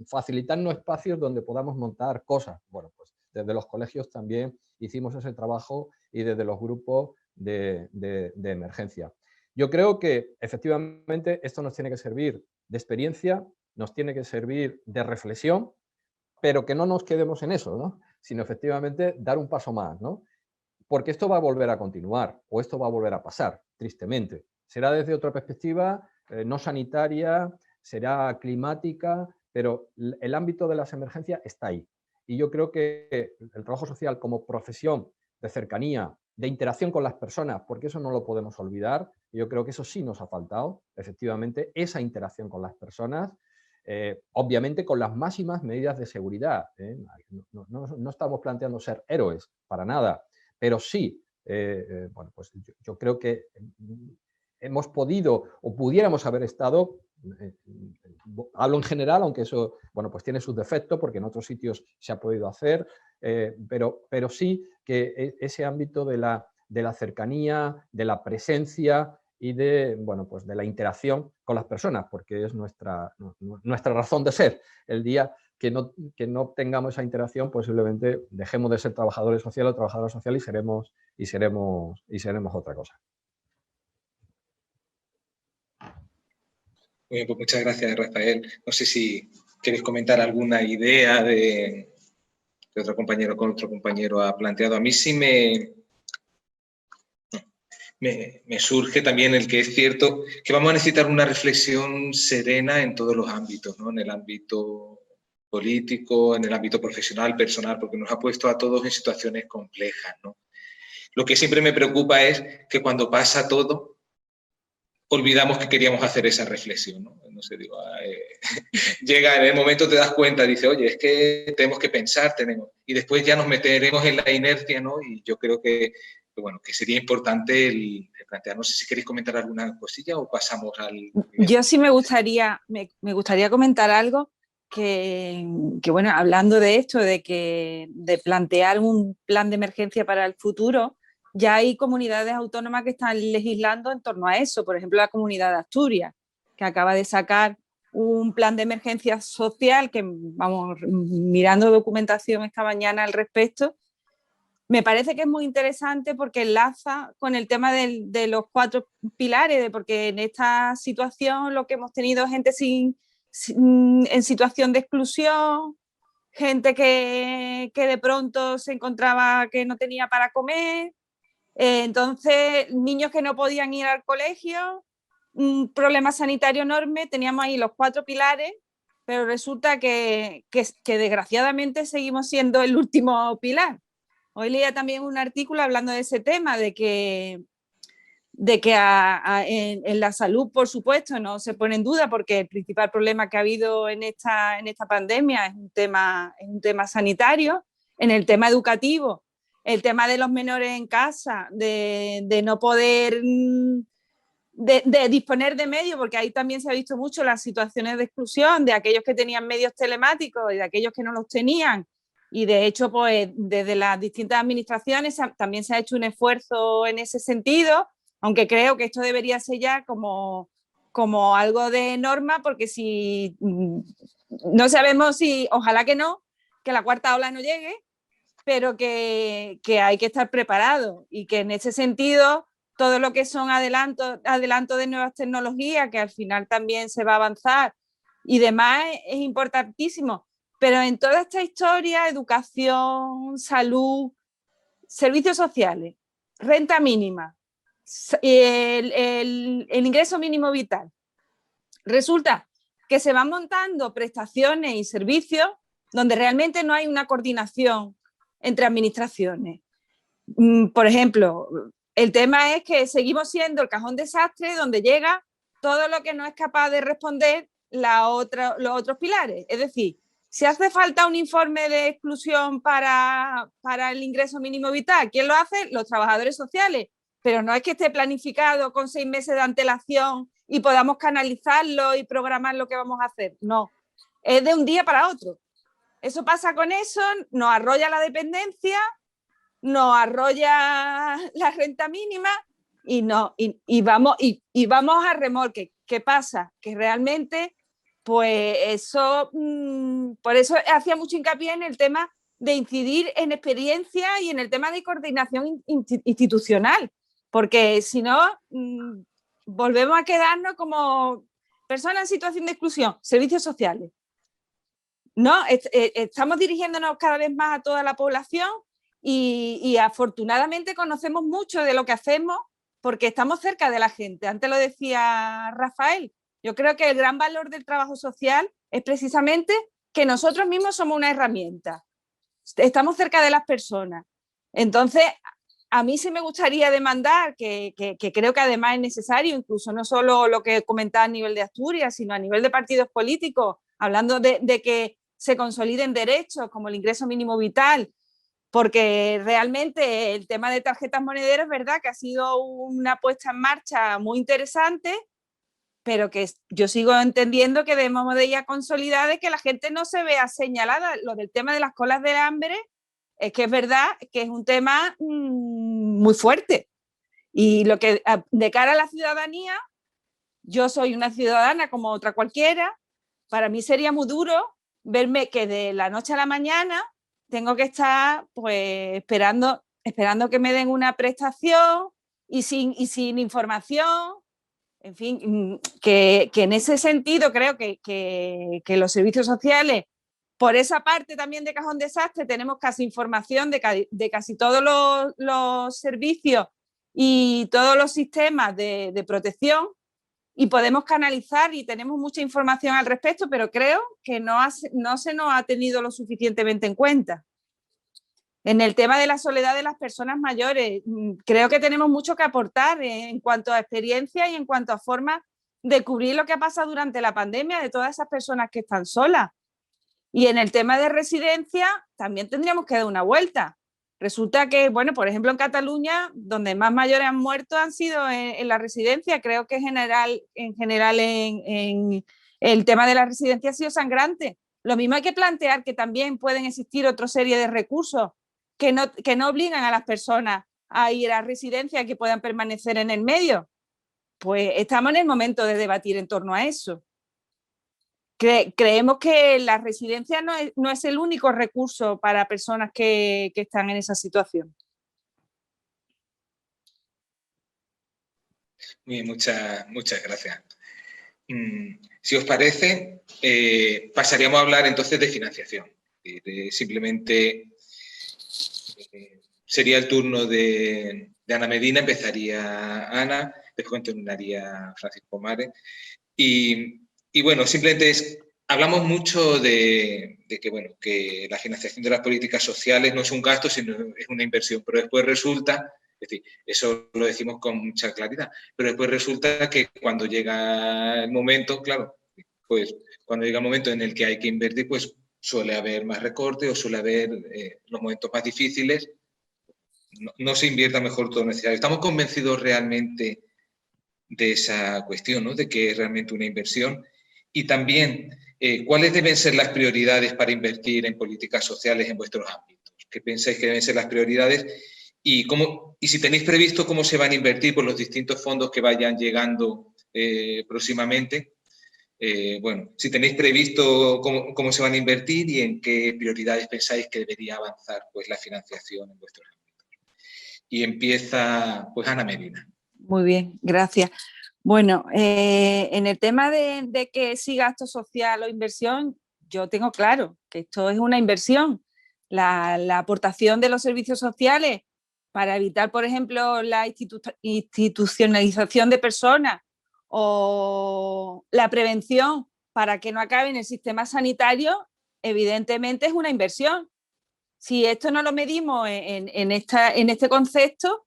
Facilitarnos espacios donde podamos montar cosas. Bueno, pues desde los colegios también hicimos ese trabajo y desde los grupos de emergencia. Yo creo que efectivamente esto nos tiene que servir de experiencia, nos tiene que servir de reflexión, pero que no nos quedemos en eso, ¿no? Sino efectivamente dar un paso más, ¿no? Porque esto va a volver a continuar o esto va a volver a pasar, tristemente. Será desde otra perspectiva, no sanitaria, será climática, pero el ámbito de las emergencias está ahí. Y yo creo que el trabajo social como profesión de cercanía, de interacción con las personas, porque eso no lo podemos olvidar, yo creo que eso sí nos ha faltado, efectivamente, esa interacción con las personas, obviamente con las máximas medidas de seguridad. No estamos planteando ser héroes, para nada, pero sí, bueno, pues yo creo que hemos podido o pudiéramos haber estado, hablo en general, aunque eso, bueno, pues tiene sus defectos porque en otros sitios se ha podido hacer, pero sí que ese ámbito de la cercanía, de la presencia y de, bueno, pues de la interacción con las personas, porque es nuestra razón de ser. El día que no tengamos esa interacción, posiblemente dejemos de ser trabajadores sociales o trabajadoras sociales y seremos otra cosa. Muy bien, pues muchas gracias, Rafael. No sé si quieres comentar alguna idea de otro compañero con otro compañero ha planteado. A mí sí me surge también el que es cierto que vamos a necesitar una reflexión serena en todos los ámbitos, ¿no? En el ámbito político, en el ámbito profesional, personal, porque nos ha puesto a todos en situaciones complejas, ¿no? Lo que siempre me preocupa es que cuando pasa todo, olvidamos que queríamos hacer esa reflexión, ¿no? No sé, digo, llega en el momento, te das cuenta, dice, oye, es que tenemos que pensar, y después ya nos meteremos en la inercia, ¿no? Y yo creo que bueno, que sería importante el plantear. No sé si queréis comentar alguna cosilla o pasamos al... Yo sí me gustaría comentar algo que bueno, hablando de esto, de plantear un plan de emergencia para el futuro, ya hay comunidades autónomas que están legislando en torno a eso. Por ejemplo, la Comunidad de Asturias, que acaba de sacar un plan de emergencia social, que vamos mirando documentación esta mañana al respecto. Me parece que es muy interesante porque enlaza con el tema de los 4 pilares, porque en esta situación lo que hemos tenido es gente en situación de exclusión, gente que de pronto se encontraba que no tenía para comer, entonces niños que no podían ir al colegio, un problema sanitario enorme. Teníamos ahí los 4 pilares, pero resulta que desgraciadamente seguimos siendo el último pilar. Hoy leía también un artículo hablando de ese tema, de que en la salud, por supuesto, no se pone en duda, porque el principal problema que ha habido en esta pandemia es un tema sanitario. En el tema educativo, el tema de los menores en casa, de no poder de disponer de medios, porque ahí también se ha visto mucho las situaciones de exclusión de aquellos que tenían medios telemáticos y de aquellos que no los tenían. Y de hecho, pues desde las distintas administraciones también se ha hecho un esfuerzo en ese sentido, aunque creo que esto debería ser ya como algo de norma, porque si no sabemos si, ojalá que no, que la cuarta ola no llegue, pero que hay que estar preparado y que en ese sentido todo lo que son adelanto de nuevas tecnologías, que al final también se va a avanzar y demás, es importantísimo. Pero en toda esta historia, educación, salud, servicios sociales, renta mínima, el ingreso mínimo vital, resulta que se van montando prestaciones y servicios donde realmente no hay una coordinación entre administraciones. Por ejemplo, el tema es que seguimos siendo el cajón desastre donde llega todo lo que no es capaz de responder los otros pilares. Es decir, si hace falta un informe de exclusión para el ingreso mínimo vital, ¿quién lo hace? Los trabajadores sociales. Pero no es que esté planificado con 6 meses de antelación y podamos canalizarlo y programar lo que vamos a hacer. No, es de un día para otro. Eso pasa con eso, nos arrolla la dependencia, nos arrolla la renta mínima y vamos a remolque. ¿Qué pasa? Que realmente, pues eso, por eso hacía mucho hincapié en el tema de incidir en experiencia y en el tema de coordinación institucional, porque si no, volvemos a quedarnos como personas en situación de exclusión, servicios sociales. No, estamos dirigiéndonos cada vez más a toda la población y afortunadamente conocemos mucho de lo que hacemos porque estamos cerca de la gente. Antes lo decía Rafael, yo creo que el gran valor del trabajo social es precisamente que nosotros mismos somos una herramienta. Estamos cerca de las personas. Entonces, a mí sí me gustaría demandar, que creo que además es necesario, incluso no solo lo que comentaba a nivel de Asturias, sino a nivel de partidos políticos, hablando de que se consoliden derechos como el ingreso mínimo vital, porque realmente el tema de tarjetas monederas es verdad que ha sido una puesta en marcha muy interesante, pero que yo sigo entendiendo que debemos de ir a consolidar de que la gente no se vea señalada. Lo del tema de las colas de hambre es que es verdad que es un tema muy fuerte. Y lo que de cara a la ciudadanía, yo soy una ciudadana como otra cualquiera, para mí sería muy duro verme que de la noche a la mañana tengo que estar pues esperando que me den una prestación y sin información. En fin, que en ese sentido creo que los servicios sociales, por esa parte también de cajón desastre, tenemos casi información de casi todos los servicios y todos los sistemas de protección, y podemos canalizar y tenemos mucha información al respecto, pero creo que no se nos ha tenido lo suficientemente en cuenta. En el tema de la soledad de las personas mayores, creo que tenemos mucho que aportar en cuanto a experiencia y en cuanto a formas de cubrir lo que ha pasado durante la pandemia de todas esas personas que están solas. Y en el tema de residencia también tendríamos que dar una vuelta. Resulta que, bueno, por ejemplo, en Cataluña, donde más mayores han muerto han sido en la residencia. Creo que en general en el tema de la residencia ha sido sangrante. Lo mismo hay que plantear que también pueden existir otra serie de recursos que no obligan a las personas a ir a residencia, que puedan permanecer en el medio. Pues estamos en el momento de debatir en torno a eso. Creemos que la residencia no es el único recurso para personas que están en esa situación. Muy bien, muchas gracias. Si os parece, pasaríamos a hablar entonces de financiación. Simplemente sería el turno de Ana Medina, empezaría Ana, después continuaría Francisco Mares. Y bueno, simplemente hablamos mucho de que la financiación de las políticas sociales no es un gasto, sino es una inversión, pero después resulta, es decir, eso lo decimos con mucha claridad, pero después resulta que cuando llega el momento, claro, pues cuando llega el momento en el que hay que invertir, pues suele haber más recortes o suele haber los momentos más difíciles, no se invierta mejor todo lo necesario. ¿Estamos convencidos realmente esa cuestión, ¿no? De qué es realmente una inversión. Y también, ¿cuáles deben ser las prioridades para invertir en políticas sociales en vuestros ámbitos? ¿Qué pensáis que deben ser las prioridades? Y si tenéis previsto cómo se van a invertir por los distintos fondos que vayan llegando próximamente. Bueno, si tenéis previsto cómo se van a invertir y en qué prioridades pensáis que debería avanzar pues, la financiación en vuestros ámbitos. Y empieza pues Ana Medina. Muy bien, gracias. Bueno, en el tema de que si gasto social o inversión, yo tengo claro que esto es una inversión. La aportación de los servicios sociales para evitar, por ejemplo, la institucionalización de personas o la prevención para que no acabe en el sistema sanitario, evidentemente es una inversión. Si esto no lo medimos en este concepto,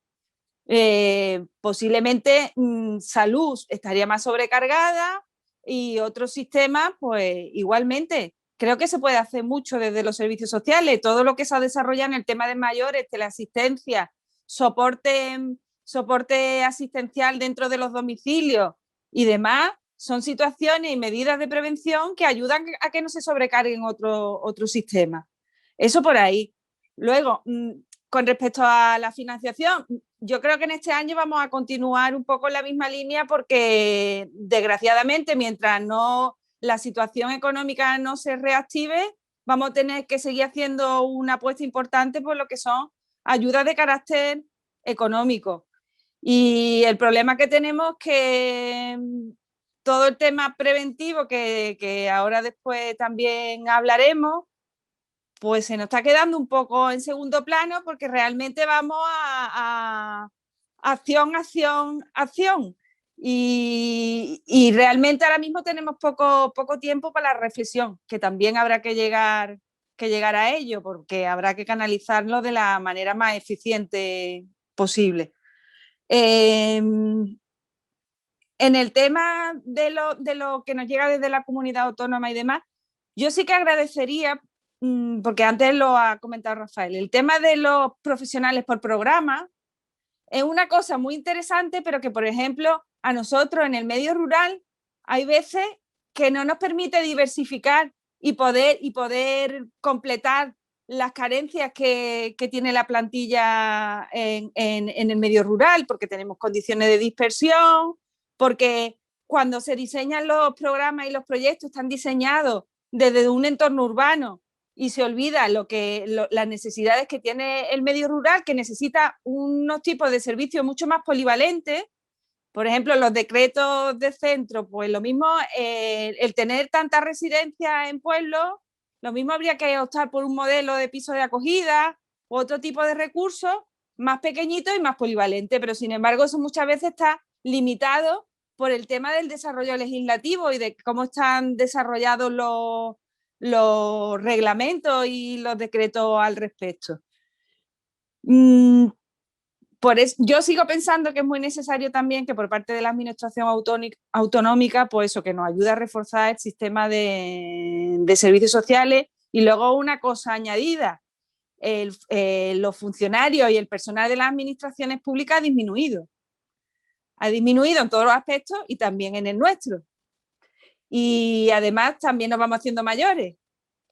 posiblemente salud estaría más sobrecargada y otros sistemas, pues igualmente. Creo que se puede hacer mucho desde los servicios sociales, todo lo que se ha desarrollado en el tema de mayores, teleasistencia, soporte asistencial dentro de los domicilios y demás, son situaciones y medidas de prevención que ayudan a que no se sobrecarguen otros sistemas. Eso por ahí. Luego, con respecto a la financiación, yo creo que en este año vamos a continuar un poco en la misma línea porque, desgraciadamente, mientras la situación económica no se reactive, vamos a tener que seguir haciendo una apuesta importante por lo que son ayudas de carácter económico. Y el problema que tenemos es que todo el tema preventivo, que ahora después también hablaremos, pues se nos está quedando un poco en segundo plano porque realmente vamos a acción. Y realmente ahora mismo tenemos poco tiempo para la reflexión, que también habrá que llegar a ello, porque habrá que canalizarlo de la manera más eficiente posible. En el tema de lo que nos llega desde la comunidad autónoma y demás, yo sí que agradecería, porque antes lo ha comentado Rafael, el tema de los profesionales por programa es una cosa muy interesante, pero que, por ejemplo, a nosotros en el medio rural hay veces que no nos permite diversificar y poder completar las carencias que tiene la plantilla en el medio rural, porque tenemos condiciones de dispersión, porque cuando se diseñan los programas y los proyectos están diseñados desde un entorno urbano y se olvida las necesidades que tiene el medio rural, que necesita unos tipos de servicios mucho más polivalentes. Por ejemplo, los decretos de centro, pues lo mismo, el tener tantas residencias en pueblos, lo mismo habría que optar por un modelo de piso de acogida u otro tipo de recursos más pequeñitos y más polivalentes, pero sin embargo eso muchas veces está limitado por el tema del desarrollo legislativo y de cómo están desarrollados los reglamentos y los decretos al respecto. Por eso, yo sigo pensando que es muy necesario también que por parte de la administración autonómica, pues eso, que nos ayude a reforzar el sistema de servicios sociales. Y luego una cosa añadida, los funcionarios y el personal de las administraciones públicas ha disminuido en todos los aspectos y también en el nuestro. Y además también nos vamos haciendo mayores.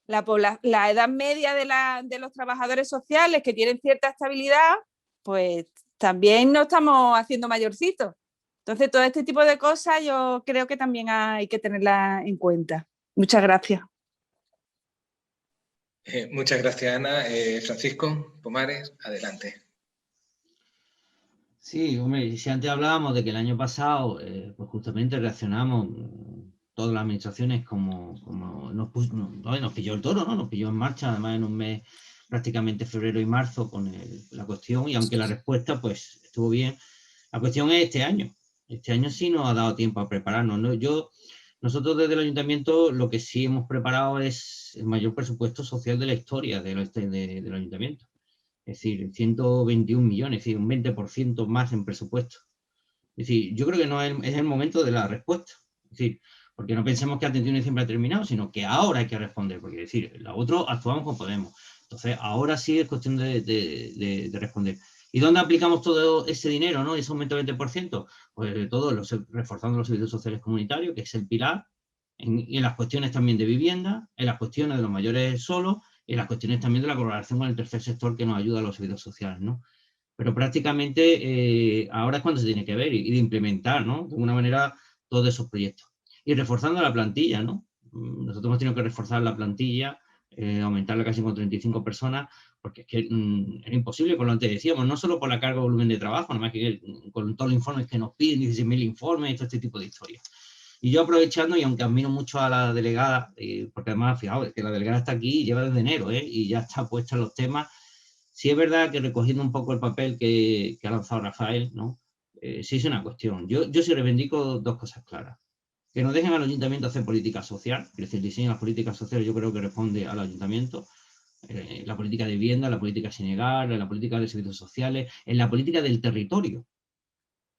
La edad media de los trabajadores sociales que tienen cierta estabilidad, pues también nos estamos haciendo mayorcitos. Entonces, todo este tipo de cosas yo creo que también hay que tenerlas en cuenta. Muchas gracias. Muchas gracias, Ana. Francisco Pomares, adelante. Sí, hombre, si antes hablábamos de que el año pasado, pues justamente reaccionamos todas las administraciones como nos pilló el toro, ¿no? Nos pilló en marcha, además en un mes prácticamente febrero y marzo con la cuestión, y aunque la respuesta pues estuvo bien, la cuestión es este año. Este año sí nos ha dado tiempo a prepararnos, ¿no? Nosotros desde el ayuntamiento lo que sí hemos preparado es el mayor presupuesto social de la historia del ayuntamiento. Es decir, 121 millones, es decir, un 20% más en presupuesto. Es decir, yo creo que no es el momento de la respuesta. Es decir, porque no pensemos que el 31 de diciembre ha terminado, sino que ahora hay que responder, porque es decir, la otra actuamos como podemos. Entonces, ahora sí es cuestión de responder. ¿Y dónde aplicamos todo ese dinero, ¿no? Ese aumento del 20%? Pues reforzando los servicios sociales comunitarios, que es el pilar, y en las cuestiones también de vivienda, en las cuestiones de los mayores solos, y en las cuestiones también de la colaboración con el tercer sector que nos ayuda a los servicios sociales, ¿no? Pero prácticamente ahora es cuando se tiene que ver y de implementar, ¿no? De alguna manera todos esos proyectos. Y reforzando la plantilla, ¿no? Nosotros hemos tenido que reforzar la plantilla, aumentarla casi con 35 personas, porque es que era imposible, como antes decíamos, no solo por la carga o volumen de trabajo, nada más que con todos los informes que nos piden, 16.000 informes y todo este tipo de historias. Y yo aprovechando, y aunque admiro mucho a la delegada, porque además, fijaos, que la delegada está aquí y lleva desde enero, y ya está puesta en los temas. Sí es verdad que recogiendo un poco el papel que ha lanzado Rafael, ¿no? Sí es una cuestión. Yo sí reivindico dos cosas claras. Que nos dejen al ayuntamiento hacer política social, es decir, el diseño de las políticas sociales yo creo que responde al ayuntamiento, la política de vivienda, la política sin hogar, la política de servicios sociales, en la política del territorio.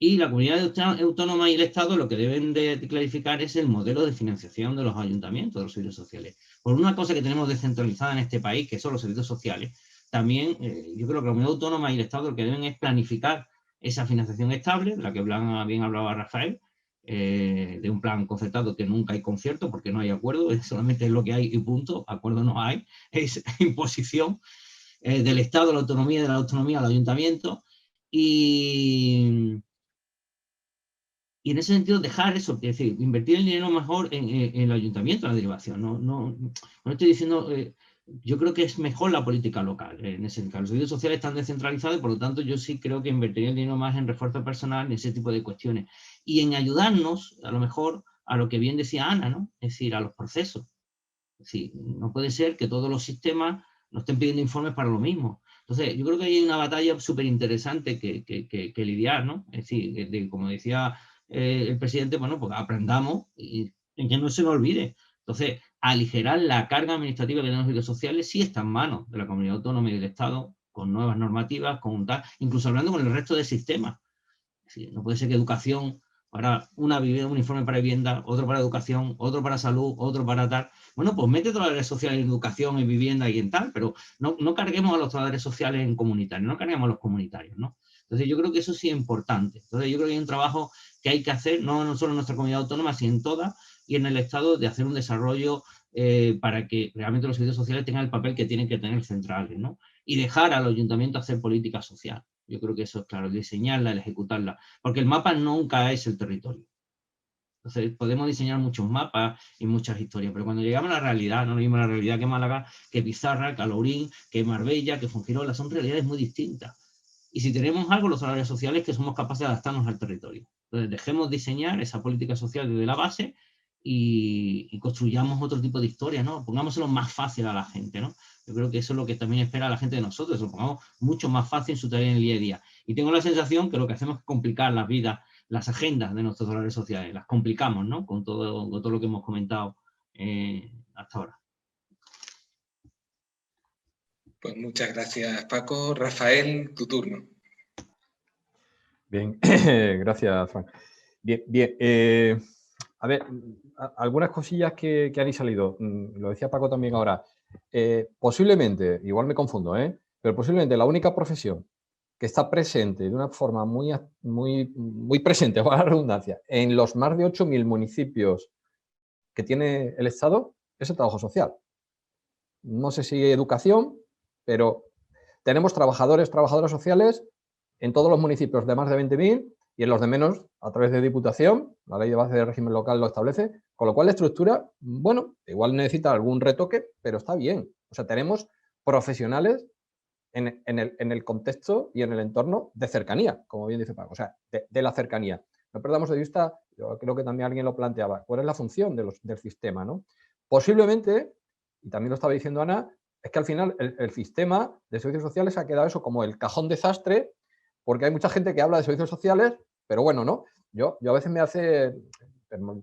Y la comunidad autónoma y el Estado lo que deben de clarificar es el modelo de financiación de los ayuntamientos, de los servicios sociales. Por una cosa que tenemos descentralizada en este país, que son los servicios sociales, también yo creo que la comunidad autónoma y el Estado lo que deben es planificar esa financiación estable, de la que bien hablaba Rafael, de un plan concertado que nunca hay concierto porque no hay acuerdo, solamente es lo que hay y punto, acuerdo no hay, es imposición del Estado, de la autonomía al ayuntamiento, y en ese sentido dejar eso, es decir, invertir el dinero mejor en el ayuntamiento, en la derivación. No estoy diciendo, yo creo que es mejor la política local. En ese caso, los servicios sociales están descentralizados y por lo tanto yo sí creo que invertiría el dinero más en refuerzo personal, en ese tipo de cuestiones. Y en ayudarnos, a lo mejor, a lo que bien decía Ana, ¿no? Es decir, a los procesos. Es decir, no puede ser que todos los sistemas nos estén pidiendo informes para lo mismo. Entonces, yo creo que hay una batalla súper interesante que lidiar, ¿no? Es decir, como decía el presidente, bueno, pues aprendamos y que no se nos olvide. Entonces, aligerar la carga administrativa que tenemos en los sociales sí está en manos de la comunidad autónoma y del Estado, con nuevas normativas, incluso hablando con el resto del sistema. Es decir, no puede ser que educación para una vivienda, un informe para vivienda, otro para educación, otro para salud, otro para tal. Bueno, pues mete todas las redes sociales en educación, en vivienda y en tal, pero no carguemos a los trabajadores sociales en comunitarios, no carguemos a los comunitarios, ¿no? Entonces yo creo que eso sí es importante. Entonces yo creo que hay un trabajo que hay que hacer, no solo en nuestra comunidad autónoma, sino en todas, y en el Estado, de hacer un desarrollo para que realmente los servicios sociales tengan el papel que tienen que tener centrales, ¿no? Y dejar al ayuntamiento hacer política social. Yo creo que eso es claro, diseñarla, ejecutarla, porque el mapa nunca es el territorio. Entonces podemos diseñar muchos mapas y muchas historias, pero cuando llegamos a la realidad, no vimos la realidad que Málaga, que Pizarra, que Alhaurín, que Marbella, que Fuengirola, son realidades muy distintas. Y si tenemos algo, los salarios sociales, que somos capaces de adaptarnos al territorio. Entonces dejemos diseñar esa política social desde la base y construyamos otro tipo de historia, ¿no? Pongámoselo más fácil a la gente, ¿no? Yo creo que eso es lo que también espera la gente de nosotros, lo pongamos mucho más fácil en su tarea en el día a día. Y tengo la sensación que lo que hacemos es complicar las vidas, las agendas de nuestros salarios sociales, las complicamos, ¿no? Con todo lo que hemos comentado hasta ahora. Pues muchas gracias, Paco. Rafael, tu turno. Bien, gracias, Frank. Bien. A ver, algunas cosillas que han salido. Lo decía Paco también ahora. Posiblemente, igual me confundo, pero posiblemente la única profesión que está presente de una forma muy presente, para la redundancia, en los más de 8.000 municipios que tiene el Estado, es el trabajo social. No sé si educación, pero tenemos trabajadoras sociales en todos los municipios de más de 20.000 y en los de menos a través de Diputación, la ley de base de régimen local lo establece, con lo cual la estructura, bueno, igual necesita algún retoque, pero está bien. O sea, tenemos profesionales en el contexto y en el entorno de cercanía, como bien dice Paco, o sea, de la cercanía. No perdamos de vista, yo creo que también alguien lo planteaba, cuál es la función del sistema, ¿no? Posiblemente, y también lo estaba diciendo Ana, es que al final el sistema de servicios sociales ha quedado eso como el cajón desastre, porque hay mucha gente que habla de servicios sociales, pero bueno, ¿no? Yo a veces me hace,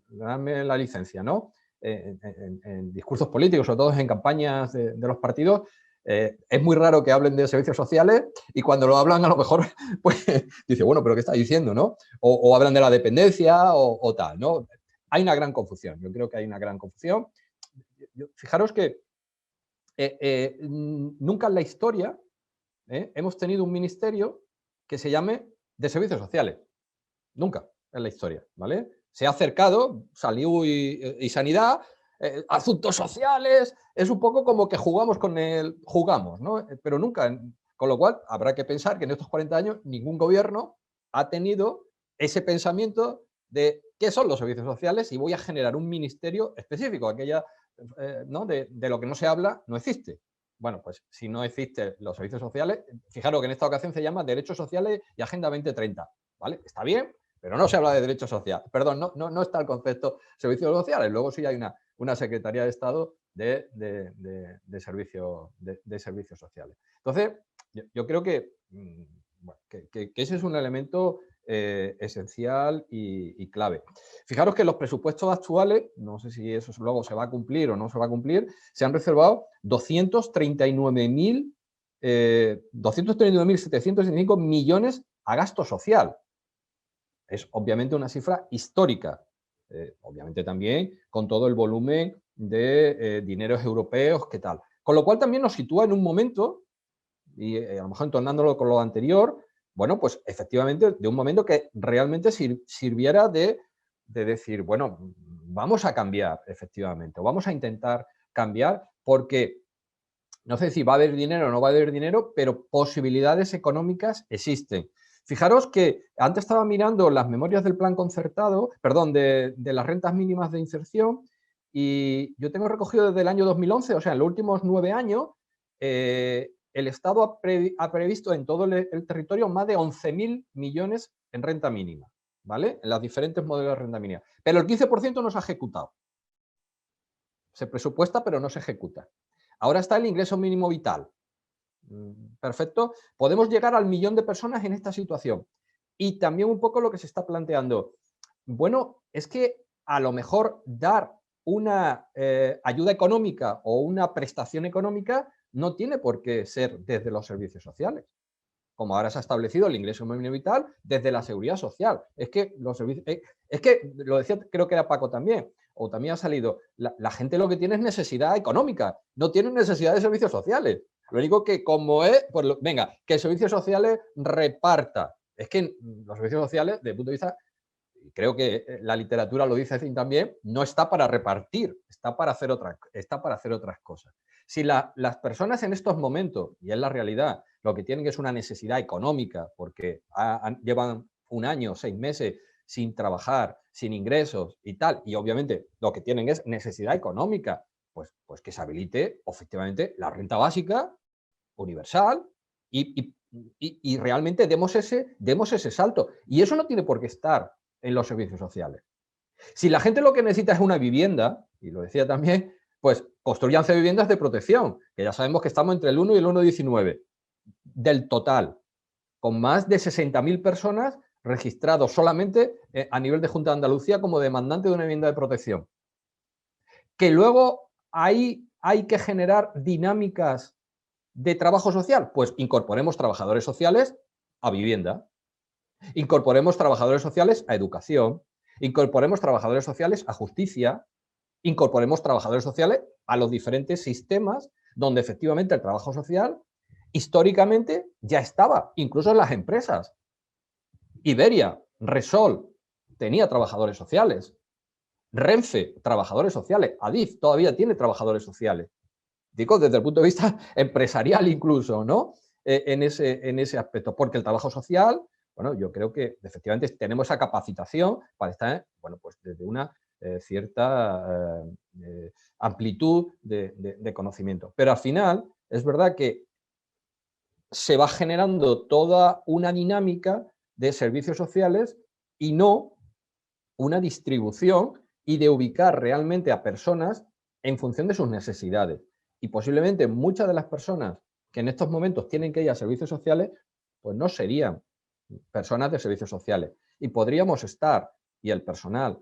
darme la licencia, ¿no? En discursos políticos, sobre todo en campañas de los partidos, es muy raro que hablen de servicios sociales y cuando lo hablan a lo mejor, pues dice, bueno, pero ¿qué está diciendo, no? O hablan de la dependencia o tal, ¿no? Hay una gran confusión, yo creo que hay una gran confusión. Fijaros que nunca en la historia hemos tenido un ministerio que se llame de servicios sociales. Nunca en la historia, ¿vale? Se ha acercado salud y sanidad, asuntos sociales, es un poco como que jugamos, ¿no? Pero nunca, con lo cual habrá que pensar que en estos 40 años ningún gobierno ha tenido ese pensamiento de qué son los servicios sociales y voy a generar un ministerio específico, aquella, ¿no? de lo que no se habla no existe. Bueno, pues si no existen los servicios sociales, fijaros que en esta ocasión se llama Derechos Sociales y Agenda 2030, ¿vale? Está bien, pero no se habla de derechos sociales. Perdón, no está el concepto servicios sociales. Luego sí hay una Secretaría de Estado de servicios sociales. Entonces, yo creo que ese es un elemento esencial y clave. Fijaros que los presupuestos actuales, no sé si eso luego se va a cumplir o no se va a cumplir, se han reservado 239.765 millones a gasto social. Es obviamente una cifra histórica, obviamente también con todo el volumen de dineros europeos, ¿qué tal? Con lo cual también nos sitúa en un momento, y a lo mejor entornándolo con lo anterior, bueno, pues efectivamente de un momento que realmente sirviera de decir, bueno, vamos a cambiar efectivamente, o vamos a intentar cambiar porque, no sé si va a haber dinero o no va a haber dinero, pero posibilidades económicas existen. Fijaros que antes estaba mirando las memorias del plan concertado, perdón, de las rentas mínimas de inserción, y yo tengo recogido desde el año 2011, o sea, en los últimos 9 años, el Estado ha previsto en todo el territorio más de 11.000 millones en renta mínima, ¿vale? En los diferentes modelos de renta mínima. Pero el 15% no se ha ejecutado. Se presupuesta, pero no se ejecuta. Ahora está el ingreso mínimo vital. Perfecto. Podemos llegar al 1.000.000 de personas en esta situación. Y también un poco lo que se está planteando. Bueno, es que a lo mejor dar una ayuda económica o una prestación económica no tiene por qué ser desde los servicios sociales. Como ahora se ha establecido el ingreso mínimo vital desde la seguridad social. Es que los servicios, es que lo decía, creo que era Paco también, o también ha salido, la gente lo que tiene es necesidad económica, no tiene necesidad de servicios sociales. Lo único que como es, pues venga, que servicios sociales reparta. Es que los servicios sociales, desde el punto de vista, creo que la literatura lo dice también, no está para repartir, está para hacer otras cosas. Si las personas en estos momentos, y es la realidad, lo que tienen es una necesidad económica, porque llevan 1 año, 6 meses sin trabajar, sin ingresos y tal, y obviamente lo que tienen es necesidad económica, pues que se habilite efectivamente la renta básica, universal, y realmente demos ese salto. Y eso no tiene por qué estar en los servicios sociales. Si la gente lo que necesita es una vivienda, y lo decía también, pues construyanse viviendas de protección, que ya sabemos que estamos entre el 1 y el 1,19 del total, con más de 60.000 personas registrados solamente a nivel de Junta de Andalucía como demandante de una vivienda de protección. Que luego hay que generar dinámicas de trabajo social, pues incorporemos trabajadores sociales a vivienda, incorporemos trabajadores sociales a educación, incorporemos trabajadores sociales a justicia, incorporemos trabajadores sociales a los diferentes sistemas donde efectivamente el trabajo social históricamente ya estaba, incluso en las empresas. Iberia, Resol, tenía trabajadores sociales. Renfe, trabajadores sociales. Adif todavía tiene trabajadores sociales. Digo, desde el punto de vista empresarial incluso, ¿no? En ese aspecto. Porque el trabajo social, bueno, yo creo que efectivamente tenemos esa capacitación para estar, bueno, pues desde una cierta amplitud de conocimiento. Pero al final, es verdad que se va generando toda una dinámica de servicios sociales y no una distribución y de ubicar realmente a personas en función de sus necesidades. Y posiblemente muchas de las personas que en estos momentos tienen que ir a servicios sociales, pues no serían personas de servicios sociales. Y podríamos estar, y el personal,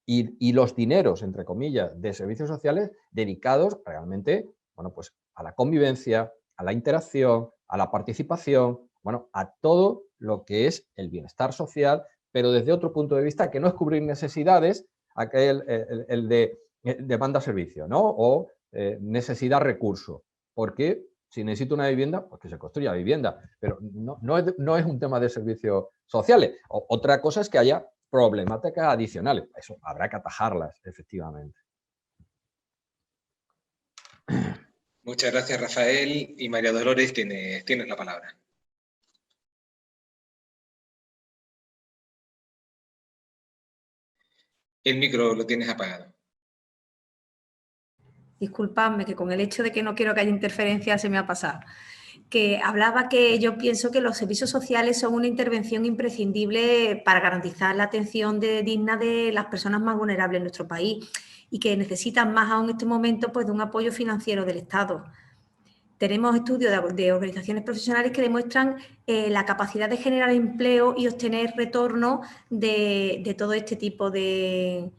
y los dineros, entre comillas, de servicios sociales dedicados realmente, bueno, pues a la convivencia, a la interacción, a la participación, bueno, a todo lo que es el bienestar social, pero desde otro punto de vista que no es cubrir necesidades, el de demanda-servicio, ¿no? O necesidad-recurso, porque Si necesito una vivienda, pues que se construya vivienda. Pero no es un tema de servicios sociales. Otra cosa es que haya problemáticas adicionales. Eso habrá que atajarlas, efectivamente. Muchas gracias, Rafael. Y María Dolores, tienes la palabra. El micro lo tienes apagado. Disculpadme, que con el hecho de que no quiero que haya interferencia se me ha pasado. Que hablaba que yo pienso que los servicios sociales son una intervención imprescindible para garantizar la atención digna de las personas más vulnerables en nuestro país y que necesitan más aún en este momento pues, de un apoyo financiero del Estado. Tenemos estudios de organizaciones profesionales que demuestran la capacidad de generar empleo y obtener retorno de todo este tipo de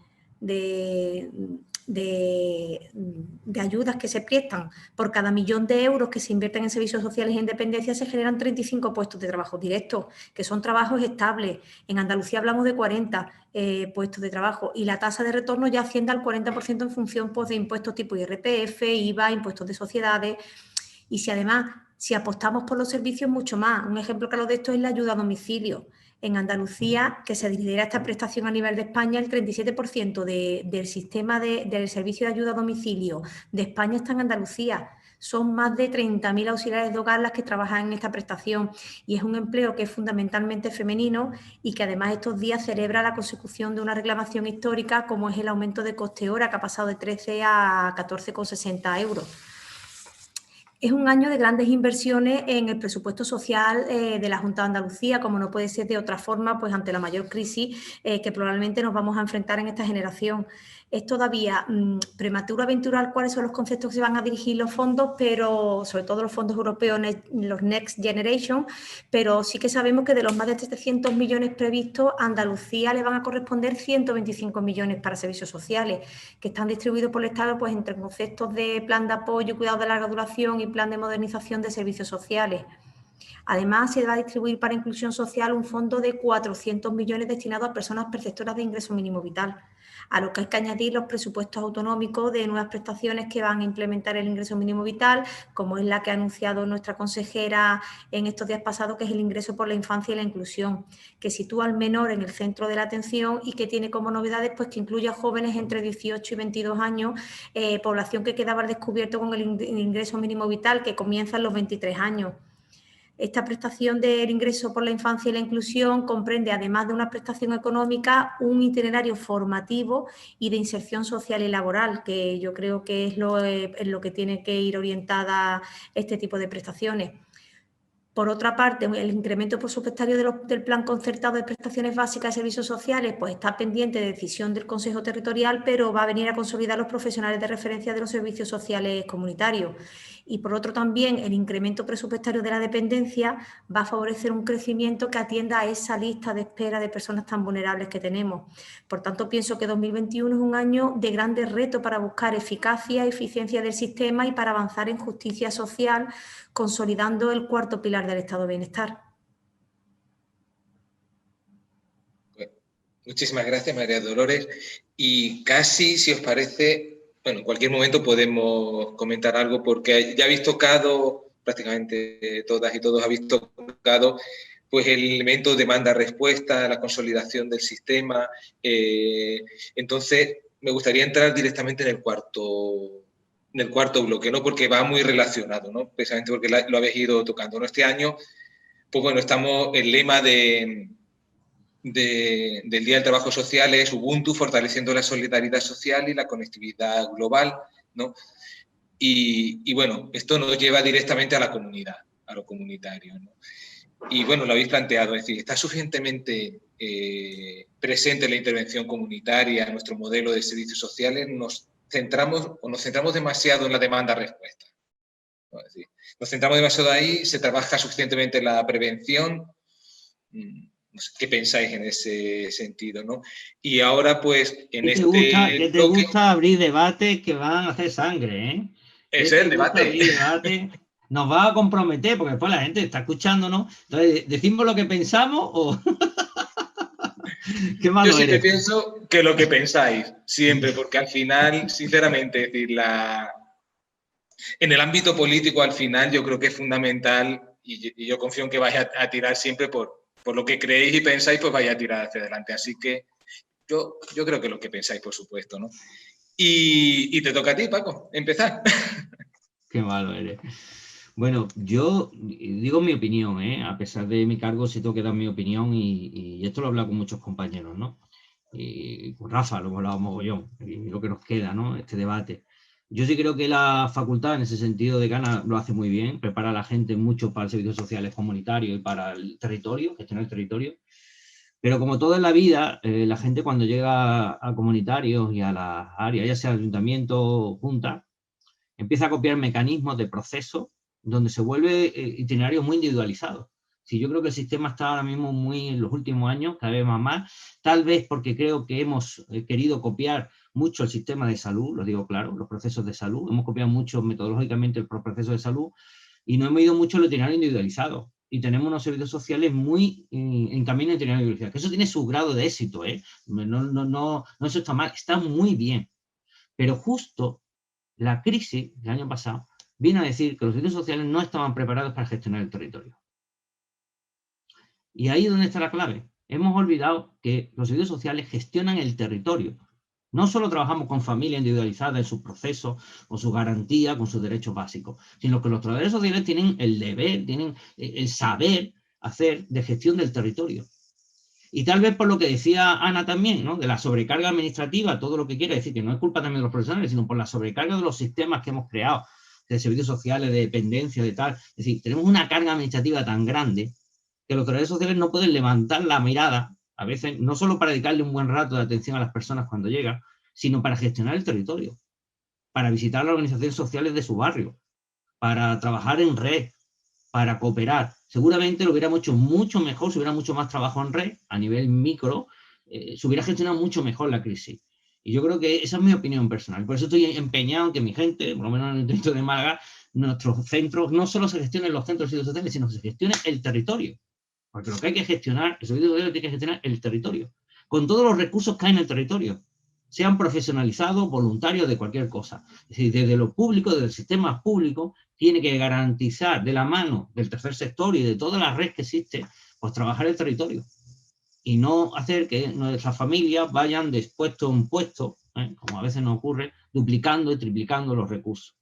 ayudas que se prestan. Por cada 1.000.000 de euros que se invierten en servicios sociales e independencia se generan 35 puestos de trabajo directos, que son trabajos estables. En Andalucía hablamos de 40 puestos de trabajo y la tasa de retorno ya asciende al 40% en función pues, de impuestos tipo IRPF, IVA, impuestos de sociedades. Y si apostamos por los servicios, mucho más. Un ejemplo claro de esto es la ayuda a domicilio. En Andalucía, que se lidera esta prestación a nivel de España, el 37% del sistema del servicio de ayuda a domicilio de España está en Andalucía. Son más de 30.000 auxiliares de hogar las que trabajan en esta prestación y es un empleo que es fundamentalmente femenino y que además estos días celebra la consecución de una reclamación histórica como es el aumento de coste hora que ha pasado de 13 a 14,60 euros. Es un año de grandes inversiones en el presupuesto social de la Junta de Andalucía, como no puede ser de otra forma, pues ante la mayor crisis que probablemente nos vamos a enfrentar en esta generación. Es todavía prematuro aventurar cuáles son los conceptos que se van a dirigir los fondos, pero sobre todo los fondos europeos, los Next Generation, pero sí que sabemos que de los más de 700 millones previstos, a Andalucía le van a corresponder 125 millones para servicios sociales, que están distribuidos por el Estado pues, entre conceptos de plan de apoyo, cuidado de larga duración y plan de modernización de servicios sociales. Además, se va a distribuir para inclusión social un fondo de 400 millones destinados a personas perceptoras de ingreso mínimo vital, a lo que hay que añadir los presupuestos autonómicos de nuevas prestaciones que van a implementar el ingreso mínimo vital, como es la que ha anunciado nuestra consejera en estos días pasados, que es el ingreso por la infancia y la inclusión, que sitúa al menor en el centro de la atención y que tiene como novedades pues, que incluye a jóvenes entre 18 y 22 años, población que quedaba al descubierto con el ingreso mínimo vital, que comienza en los 23 años. Esta prestación del ingreso por la infancia y la inclusión comprende, además de una prestación económica, un itinerario formativo y de inserción social y laboral, que yo creo que es lo que tiene que ir orientada este tipo de prestaciones. Por otra parte, el incremento presupuestario del Plan Concertado de Prestaciones Básicas de Servicios Sociales pues está pendiente de decisión del Consejo Territorial, pero va a venir a consolidar los profesionales de referencia de los servicios sociales comunitarios. Y por otro también, el incremento presupuestario de la dependencia va a favorecer un crecimiento que atienda a esa lista de espera de personas tan vulnerables que tenemos. Por tanto, pienso que 2021 es un año de grandes retos para buscar eficacia y eficiencia del sistema y para avanzar en justicia social, consolidando el cuarto pilar del estado de bienestar. Muchísimas gracias, María Dolores. Y casi, si os parece, bueno, en cualquier momento podemos comentar algo porque ya habéis tocado, prácticamente todas y todos habéis tocado, pues el elemento demanda-respuesta, la consolidación del sistema. Entonces, me gustaría entrar directamente en el cuarto bloque, ¿no? Porque va muy relacionado, ¿no? Precisamente porque lo habéis ido tocando, ¿no? Este año, pues bueno, el lema del Día del Trabajo Social es Ubuntu, fortaleciendo la solidaridad social y la conectividad global, ¿no? Y bueno, esto nos lleva directamente a la comunidad, a lo comunitario, ¿no? Y bueno, lo habéis planteado, es decir, está suficientemente presente la intervención comunitaria en nuestro modelo de servicios sociales, nos centramos demasiado en la demanda-respuesta, ¿no? Es decir, nos centramos demasiado ahí, se trabaja suficientemente en la prevención. No sé, ¿qué pensáis en ese sentido, ¿no? Y ahora, pues, en ¿Qué te gusta abrir debates que van a hacer sangre, eh? Ese es el debate. Nos va a comprometer, porque después la gente está escuchándonos. Entonces, ¿decimos lo que pensamos o...? ¿Qué malo Yo siempre eres? pienso que lo que pensáis, siempre, porque al final, sinceramente, es decir, En el ámbito político, al final, yo creo que es fundamental, y yo confío en que vais a tirar siempre por lo que creéis y pensáis, pues vais a tirar hacia adelante. Así que yo creo que lo que pensáis, por supuesto, ¿no? Y te toca a ti, Paco, empezar. Qué malo eres. Bueno, yo digo mi opinión, ¿eh? A pesar de mi cargo, sí tengo que dar mi opinión y esto lo he hablado con muchos compañeros, ¿no? Y con Rafa lo hemos hablado mogollón, y lo que nos queda, ¿no? Este debate. Yo sí creo que la facultad, en ese sentido de Ghana, lo hace muy bien, prepara a la gente mucho para servicios sociales comunitarios y para el territorio, gestionar el territorio. Pero como todo en la vida, la gente cuando llega a comunitarios y a las áreas, ya sea ayuntamiento o junta, empieza a copiar mecanismos de proceso donde se vuelve itinerario muy individualizado. Si yo creo que el sistema está ahora mismo muy, en los últimos años, cada vez más, tal vez porque creo que hemos querido copiar mucho el sistema de salud, lo digo claro, los procesos de salud, hemos copiado mucho metodológicamente el proceso de salud y no hemos ido mucho al itinerario individualizado. Y tenemos unos servicios sociales muy en camino a itinerario individualizado, que eso tiene su grado de éxito, ¿eh? No, eso está mal, está muy bien. Pero justo la crisis del año pasado viene a decir que los servicios sociales no estaban preparados para gestionar el territorio. Y ahí es donde está la clave. Hemos olvidado que los servicios sociales gestionan el territorio. No solo trabajamos con familias individualizadas en sus procesos, con sus garantías, con sus derechos básicos, sino que los trabajadores sociales tienen el deber, tienen el saber hacer de gestión del territorio. Y tal vez por lo que decía Ana también, ¿no? De la sobrecarga administrativa, todo lo que quiere decir, que no es culpa también de los profesionales, sino por la sobrecarga de los sistemas que hemos creado, de servicios sociales, de dependencia, de tal. Es decir, tenemos una carga administrativa tan grande que los trabajadores sociales no pueden levantar la mirada, a veces, no solo para dedicarle un buen rato de atención a las personas cuando llegan, sino para gestionar el territorio, para visitar las organizaciones sociales de su barrio, para trabajar en red, para cooperar. Seguramente lo hubiéramos hecho mucho mejor, si hubiera mucho más trabajo en red, a nivel micro, se hubiera gestionado mucho mejor la crisis. Y yo creo que esa es mi opinión personal. Por eso estoy empeñado en que mi gente, por lo menos en el distrito de Málaga, nuestros centros, no solo se gestionen los centros de servicios sociales, sino que se gestione el territorio. Porque lo que hay que gestionar, el servicio social tiene que gestionar el territorio, con todos los recursos que hay en el territorio, sean profesionalizados, voluntarios, de cualquier cosa. Es decir, desde lo público, desde el sistema público, tiene que garantizar de la mano del tercer sector y de toda la red que existe, pues trabajar el territorio. Y no hacer que nuestras familias vayan de puesto en puesto, como a veces nos ocurre, duplicando y triplicando los recursos.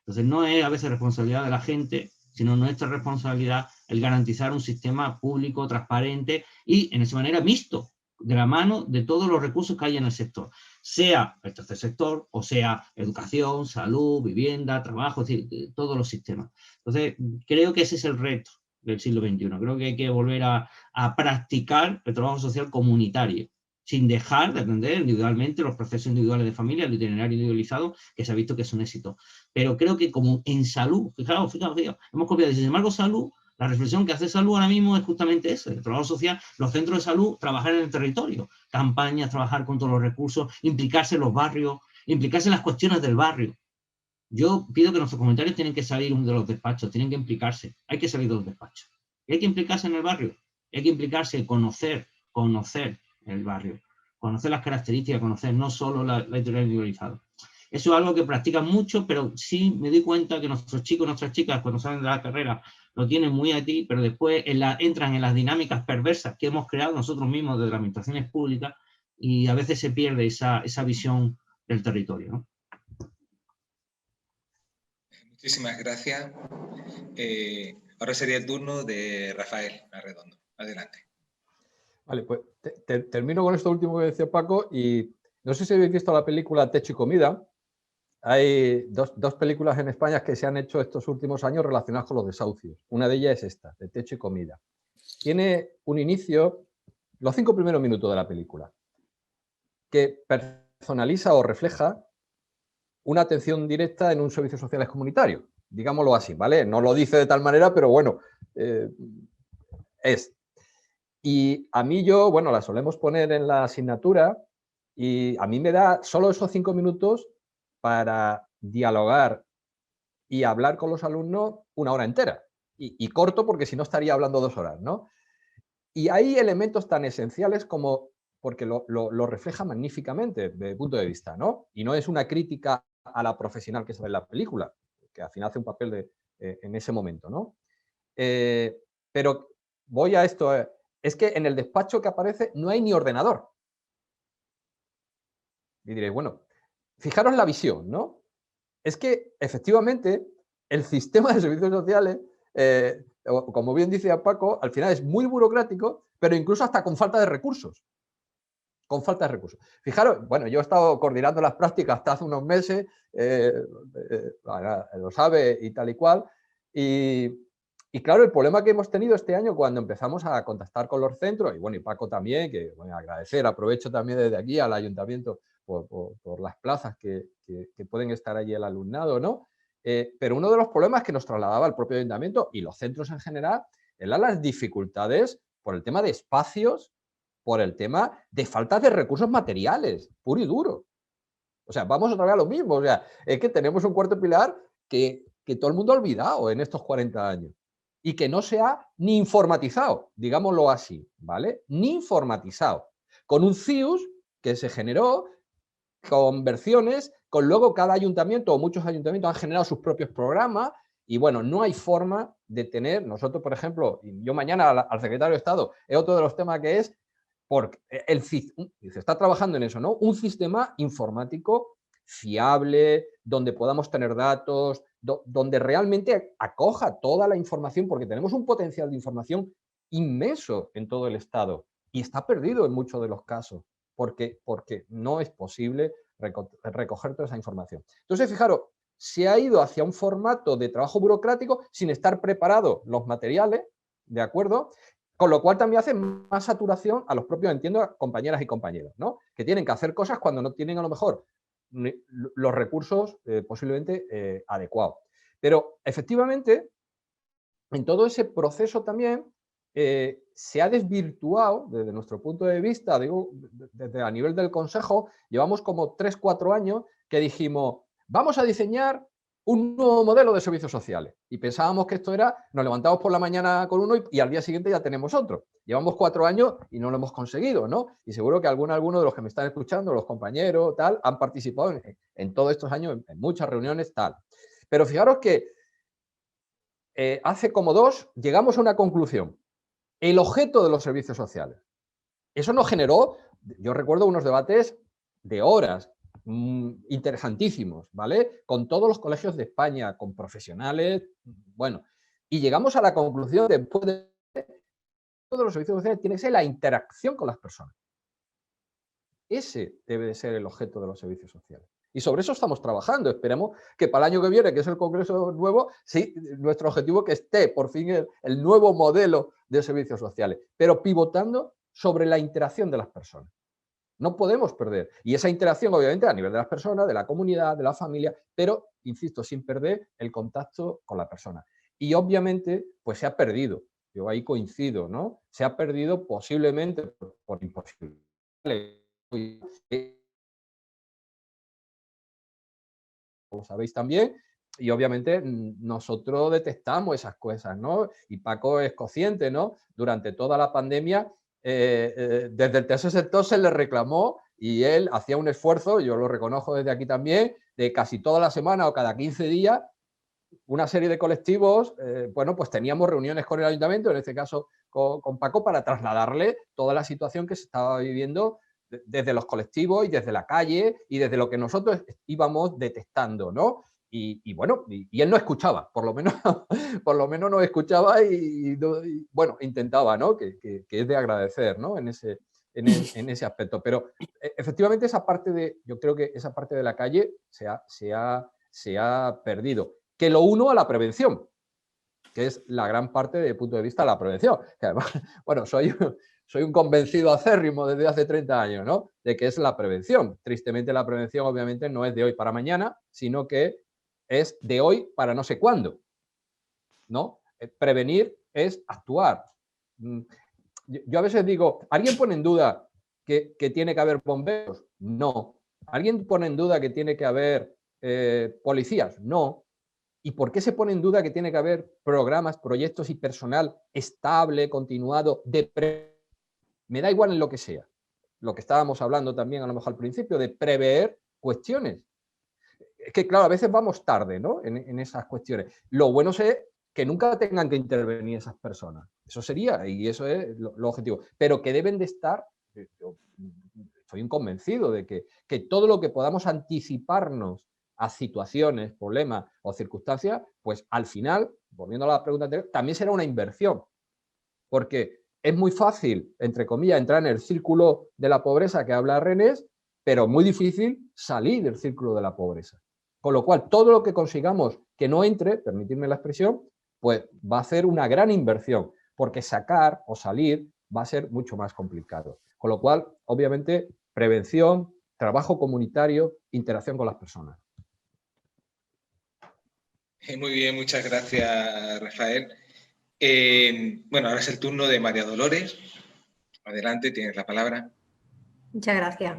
Entonces no es a veces responsabilidad de la gente, sino nuestra responsabilidad el garantizar un sistema público, transparente y en esa manera mixto, de la mano de todos los recursos que hay en el sector, sea el tercer sector o sea educación, salud, vivienda, trabajo, es decir, todos los sistemas. Entonces creo que ese es el reto del siglo XXI. Creo que hay que volver a practicar el trabajo social comunitario, sin dejar de atender individualmente los procesos individuales de familia, el itinerario individualizado, que se ha visto que es un éxito. Pero creo que como en salud, fijaos, hemos copiado, sin embargo, salud, la reflexión que hace salud ahora mismo es justamente eso, el trabajo social, los centros de salud, trabajar en el territorio, campañas, trabajar con todos los recursos, implicarse en los barrios, implicarse en las cuestiones del barrio. Yo pido que nuestros comentarios tienen que salir de los despachos, tienen que implicarse, hay que salir de los despachos. Y hay que implicarse en el barrio, hay que implicarse en conocer el barrio, conocer las características, conocer no solo la editorial individualizada. Eso es algo que practican mucho, pero sí me doy cuenta que nuestros chicos, nuestras chicas, cuando salen de la carrera, lo tienen muy a ti, pero después entran en las dinámicas perversas que hemos creado nosotros mismos desde las administraciones públicas y a veces se pierde esa visión del territorio, ¿no? Muchísimas gracias. Ahora sería el turno de Rafael Arredondo. Adelante. Vale, pues termino con esto último que decía Paco y no sé si habéis visto la película Techo y Comida. Hay dos películas en España que se han hecho estos últimos años relacionadas con los desahucios. Una de ellas es esta, de Techo y Comida. Tiene un inicio, los 5 primeros minutos de la película, que personaliza o refleja una atención directa en un servicio social comunitario. Digámoslo así, ¿vale? No lo dice de tal manera, pero bueno, es. Y a mí bueno, la solemos poner en la asignatura y a mí me da solo esos 5 minutos para dialogar y hablar con los alumnos 1 hora entera. Y corto porque si no estaría hablando 2 horas, ¿no? Y hay elementos tan esenciales como, porque lo refleja magníficamente desde mi punto de vista, ¿no? Y no es una crítica a la profesional que se ve en la película. que al final hace un papel en ese momento, ¿no? Pero voy a esto, es que en el despacho que aparece no hay ni ordenador. Y diréis, bueno, fijaros la visión, ¿no? Es que, efectivamente, el sistema de servicios sociales, como bien dice Paco, al final es muy burocrático, pero incluso hasta con falta de recursos. Con falta de recursos. Fijaros, bueno, yo he estado coordinando las prácticas hasta hace unos meses, lo sabe y tal y cual, y claro, el problema que hemos tenido este año cuando empezamos a contactar con los centros, y bueno, y Paco también, que bueno, agradecer, aprovecho también desde aquí al ayuntamiento por las plazas que pueden estar allí el alumnado, ¿no? Pero uno de los problemas que nos trasladaba el propio ayuntamiento y los centros en general eran las dificultades por el tema de espacios, por el tema de falta de recursos materiales, puro y duro. O sea, vamos otra vez a lo mismo. O sea, es que tenemos un cuarto pilar que todo el mundo ha olvidado en estos 40 años y que no se ha ni informatizado, digámoslo así, ¿vale? Ni informatizado. Con un CIUS que se generó con versiones, con luego cada ayuntamiento o muchos ayuntamientos han generado sus propios programas y bueno, no hay forma de tener, nosotros por ejemplo, y yo mañana al secretario de Estado, es otro de los temas que es, porque se está trabajando en eso, ¿no? Un sistema informático fiable, donde podamos tener datos, donde realmente acoja toda la información, porque tenemos un potencial de información inmenso en todo el Estado y está perdido en muchos de los casos, porque no es posible recoger toda esa información. Entonces, fijaros, se ha ido hacia un formato de trabajo burocrático sin estar preparados los materiales, ¿de acuerdo? Con lo cual también hace más saturación a los propios, entiendo, compañeras y compañeros, ¿no? Que tienen que hacer cosas cuando no tienen a lo mejor los recursos posiblemente adecuados. Pero efectivamente, en todo ese proceso también se ha desvirtuado, desde nuestro punto de vista, digo, desde a nivel del Consejo, llevamos como 3-4 años que dijimos, vamos a diseñar un nuevo modelo de servicios sociales. Y pensábamos que esto era, nos levantamos por la mañana con uno y al día siguiente ya tenemos otro. Llevamos 4 años y no lo hemos conseguido, ¿no? Y seguro que alguno de los que me están escuchando, los compañeros, tal, han participado en todos estos años, en muchas reuniones, tal. Pero fijaros que hace como 2 llegamos a una conclusión. El objeto de los servicios sociales. Eso nos generó, yo recuerdo unos debates de horas, interesantísimos, ¿vale? Con todos los colegios de España, con profesionales, bueno, y llegamos a la conclusión de después de todos los servicios sociales tiene que ser la interacción con las personas. Ese debe de ser el objeto de los servicios sociales. Y sobre eso estamos trabajando. Esperemos que para el año que viene, que es el Congreso nuevo, sí, nuestro objetivo es que esté por fin el nuevo modelo de servicios sociales, pero pivotando sobre la interacción de las personas. No podemos perder. Y esa interacción, obviamente, a nivel de las personas, de la comunidad, de la familia, pero, insisto, sin perder el contacto con la persona. Y, obviamente, pues se ha perdido. Yo ahí coincido, ¿no? Se ha perdido posiblemente por imposibilidades. Como sabéis también, y obviamente nosotros detectamos esas cosas, ¿no? Y Paco es consciente, ¿no? Durante toda la pandemia, desde el tercer sector se le reclamó y él hacía un esfuerzo, yo lo reconozco desde aquí también, de casi toda la semana o cada 15 días, una serie de colectivos, bueno, pues teníamos reuniones con el ayuntamiento, en este caso con Paco, para trasladarle toda la situación que se estaba viviendo desde los colectivos y desde la calle y desde lo que nosotros íbamos detectando, ¿no? Y bueno, y él no escuchaba, por lo menos no escuchaba y bueno, intentaba, ¿no? Que es de agradecer, ¿no? En ese aspecto. Pero efectivamente yo creo que esa parte de la calle se ha perdido. Que lo uno a la prevención, que es la gran parte desde el punto de vista de la prevención. Que además, bueno, soy un convencido acérrimo desde hace 30 años, ¿no? De que es la prevención. Tristemente la prevención obviamente no es de hoy para mañana, sino que es de hoy para no sé cuándo, ¿no? Prevenir es actuar. Yo a veces digo, ¿alguien pone en duda que tiene que haber bomberos? No. ¿Alguien pone en duda que tiene que haber policías? No. ¿Y por qué se pone en duda que tiene que haber programas, proyectos y personal estable, continuado, me da igual en lo que sea? Lo que estábamos hablando también a lo mejor al principio, de prever cuestiones. es que, claro, a veces vamos tarde, ¿no? En esas cuestiones. Lo bueno es que nunca tengan que intervenir esas personas. Eso sería, y eso es lo objetivo. Pero que deben de estar, estoy convencido de que todo lo que podamos anticiparnos a situaciones, problemas o circunstancias, pues al final, volviendo a la pregunta anterior, también será una inversión. Porque es muy fácil, entre comillas, entrar en el círculo de la pobreza que habla René, pero muy difícil salir del círculo de la pobreza. Con lo cual, todo lo que consigamos que no entre, permitidme la expresión, pues va a ser una gran inversión, porque sacar o salir va a ser mucho más complicado. Con lo cual, obviamente, prevención, trabajo comunitario, interacción con las personas. Muy bien, muchas gracias, Rafael. Bueno, ahora es el turno de María Dolores. Adelante, tienes la palabra. Muchas gracias.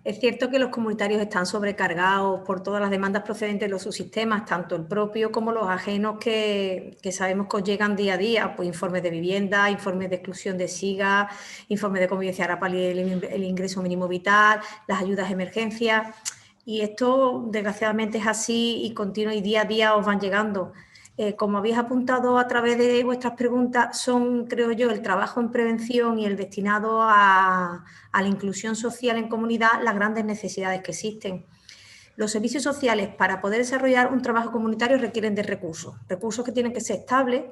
Es cierto que los comunitarios están sobrecargados por todas las demandas procedentes de los subsistemas, tanto el propio como los ajenos que sabemos que os llegan día a día, pues informes de vivienda, informes de exclusión de SIGA, informes de convivencia para el ingreso mínimo vital, las ayudas de emergencia. Y esto, desgraciadamente, es así y continuo y día a día os van llegando. Como habéis apuntado a través de vuestras preguntas, son, creo yo, el trabajo en prevención y el destinado a la inclusión social en comunidad las grandes necesidades que existen. Los servicios sociales, para poder desarrollar un trabajo comunitario, requieren de recursos que tienen que ser estables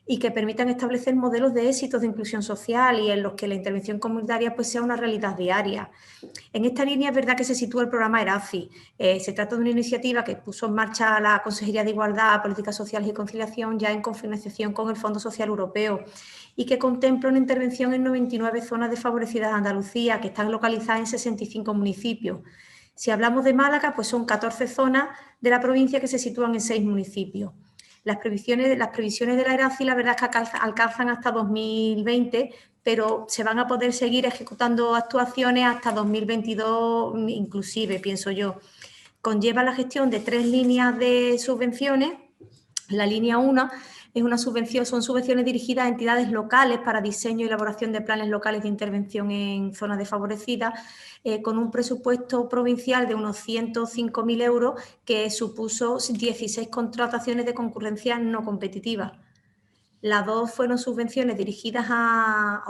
y que permitan establecer modelos de éxitos de inclusión social y en los que la intervención comunitaria pues, sea una realidad diaria. En esta línea es verdad que se sitúa el programa ERACI. Se trata de una iniciativa que puso en marcha la Consejería de Igualdad, Políticas Sociales y Conciliación ya en cofinanciación con el Fondo Social Europeo y que contempla una intervención en 99 zonas desfavorecidas de Andalucía que están localizadas en 65 municipios. Si hablamos de Málaga, pues son 14 zonas de la provincia que se sitúan en 6 municipios. Las previsiones de la ERACI, la verdad es que alcanzan hasta 2020, pero se van a poder seguir ejecutando actuaciones hasta 2022 inclusive, pienso yo. Conlleva la gestión de 3 líneas de subvenciones. La línea 1 es son subvenciones dirigidas a entidades locales para diseño y elaboración de planes locales de intervención en zonas desfavorecidas, con un presupuesto provincial de unos 105.000 euros que supuso 16 contrataciones de concurrencia no competitivas. Las dos fueron subvenciones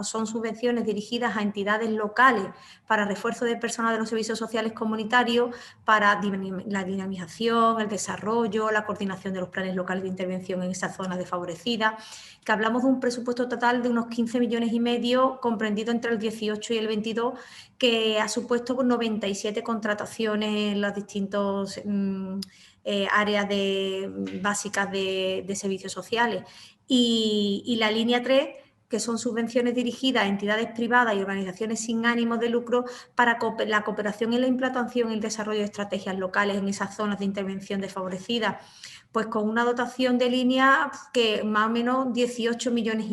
son subvenciones dirigidas a entidades locales para refuerzo de personal de los servicios sociales comunitarios, para la dinamización, el desarrollo, la coordinación de los planes locales de intervención en esas zonas desfavorecidas, que hablamos de un presupuesto total de unos 15,5 millones comprendido entre el 18 y el 22, que ha supuesto 97 contrataciones en las distintas áreas básicas de servicios sociales. Y la línea 3, que son subvenciones dirigidas a entidades privadas y organizaciones sin ánimo de lucro para la cooperación en la implantación y el desarrollo de estrategias locales en esas zonas de intervención desfavorecidas, pues con una dotación de línea que más o menos 18,5 millones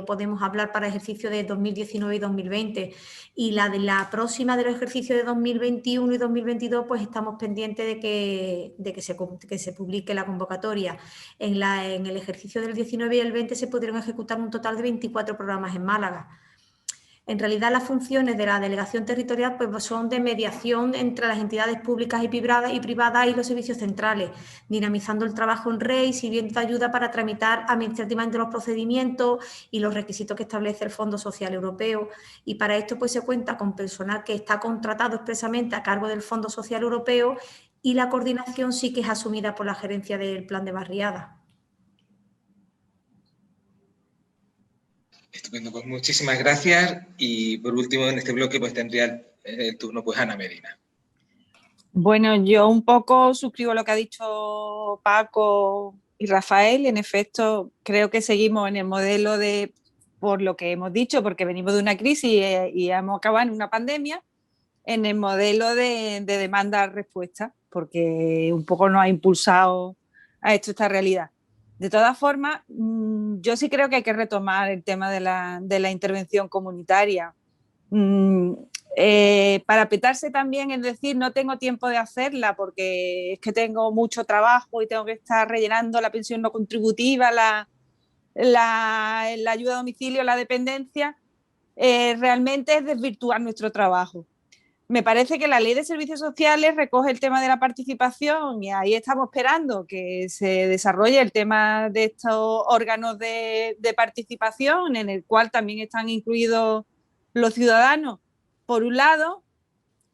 podemos hablar para ejercicio de 2019 y 2020. Y la de la próxima del ejercicio de 2021 y 2022, pues estamos pendientes de que se publique la convocatoria. En el ejercicio del 19 y el 20 se pudieron ejecutar un total de 24 programas en Málaga. En realidad, las funciones de la delegación territorial pues, son de mediación entre las entidades públicas y privadas y los servicios centrales, dinamizando el trabajo en red y sirviendo de ayuda para tramitar administrativamente los procedimientos y los requisitos que establece el Fondo Social Europeo. Y para esto pues, se cuenta con personal que está contratado expresamente a cargo del Fondo Social Europeo y la coordinación sí que es asumida por la gerencia del Plan de Barriada. Estupendo, pues muchísimas gracias. Y por último, en este bloque, pues tendría el turno pues Ana Medina. Bueno, yo un poco suscribo lo que ha dicho Paco y Rafael. En efecto, creo que seguimos en el modelo por lo que hemos dicho, porque venimos de una crisis y hemos acabado en una pandemia, en el modelo de demanda-respuesta, porque un poco nos ha impulsado a esta realidad. De todas formas, yo sí creo que hay que retomar el tema de la intervención comunitaria. Para petarse también es decir, no tengo tiempo de hacerla porque es que tengo mucho trabajo y tengo que estar rellenando la pensión no contributiva, la ayuda a domicilio, la dependencia, realmente es desvirtuar nuestro trabajo. me parece que la Ley de Servicios Sociales recoge el tema de la participación y ahí estamos esperando que se desarrolle el tema de estos órganos de participación, en el cual también están incluidos los ciudadanos, por un lado,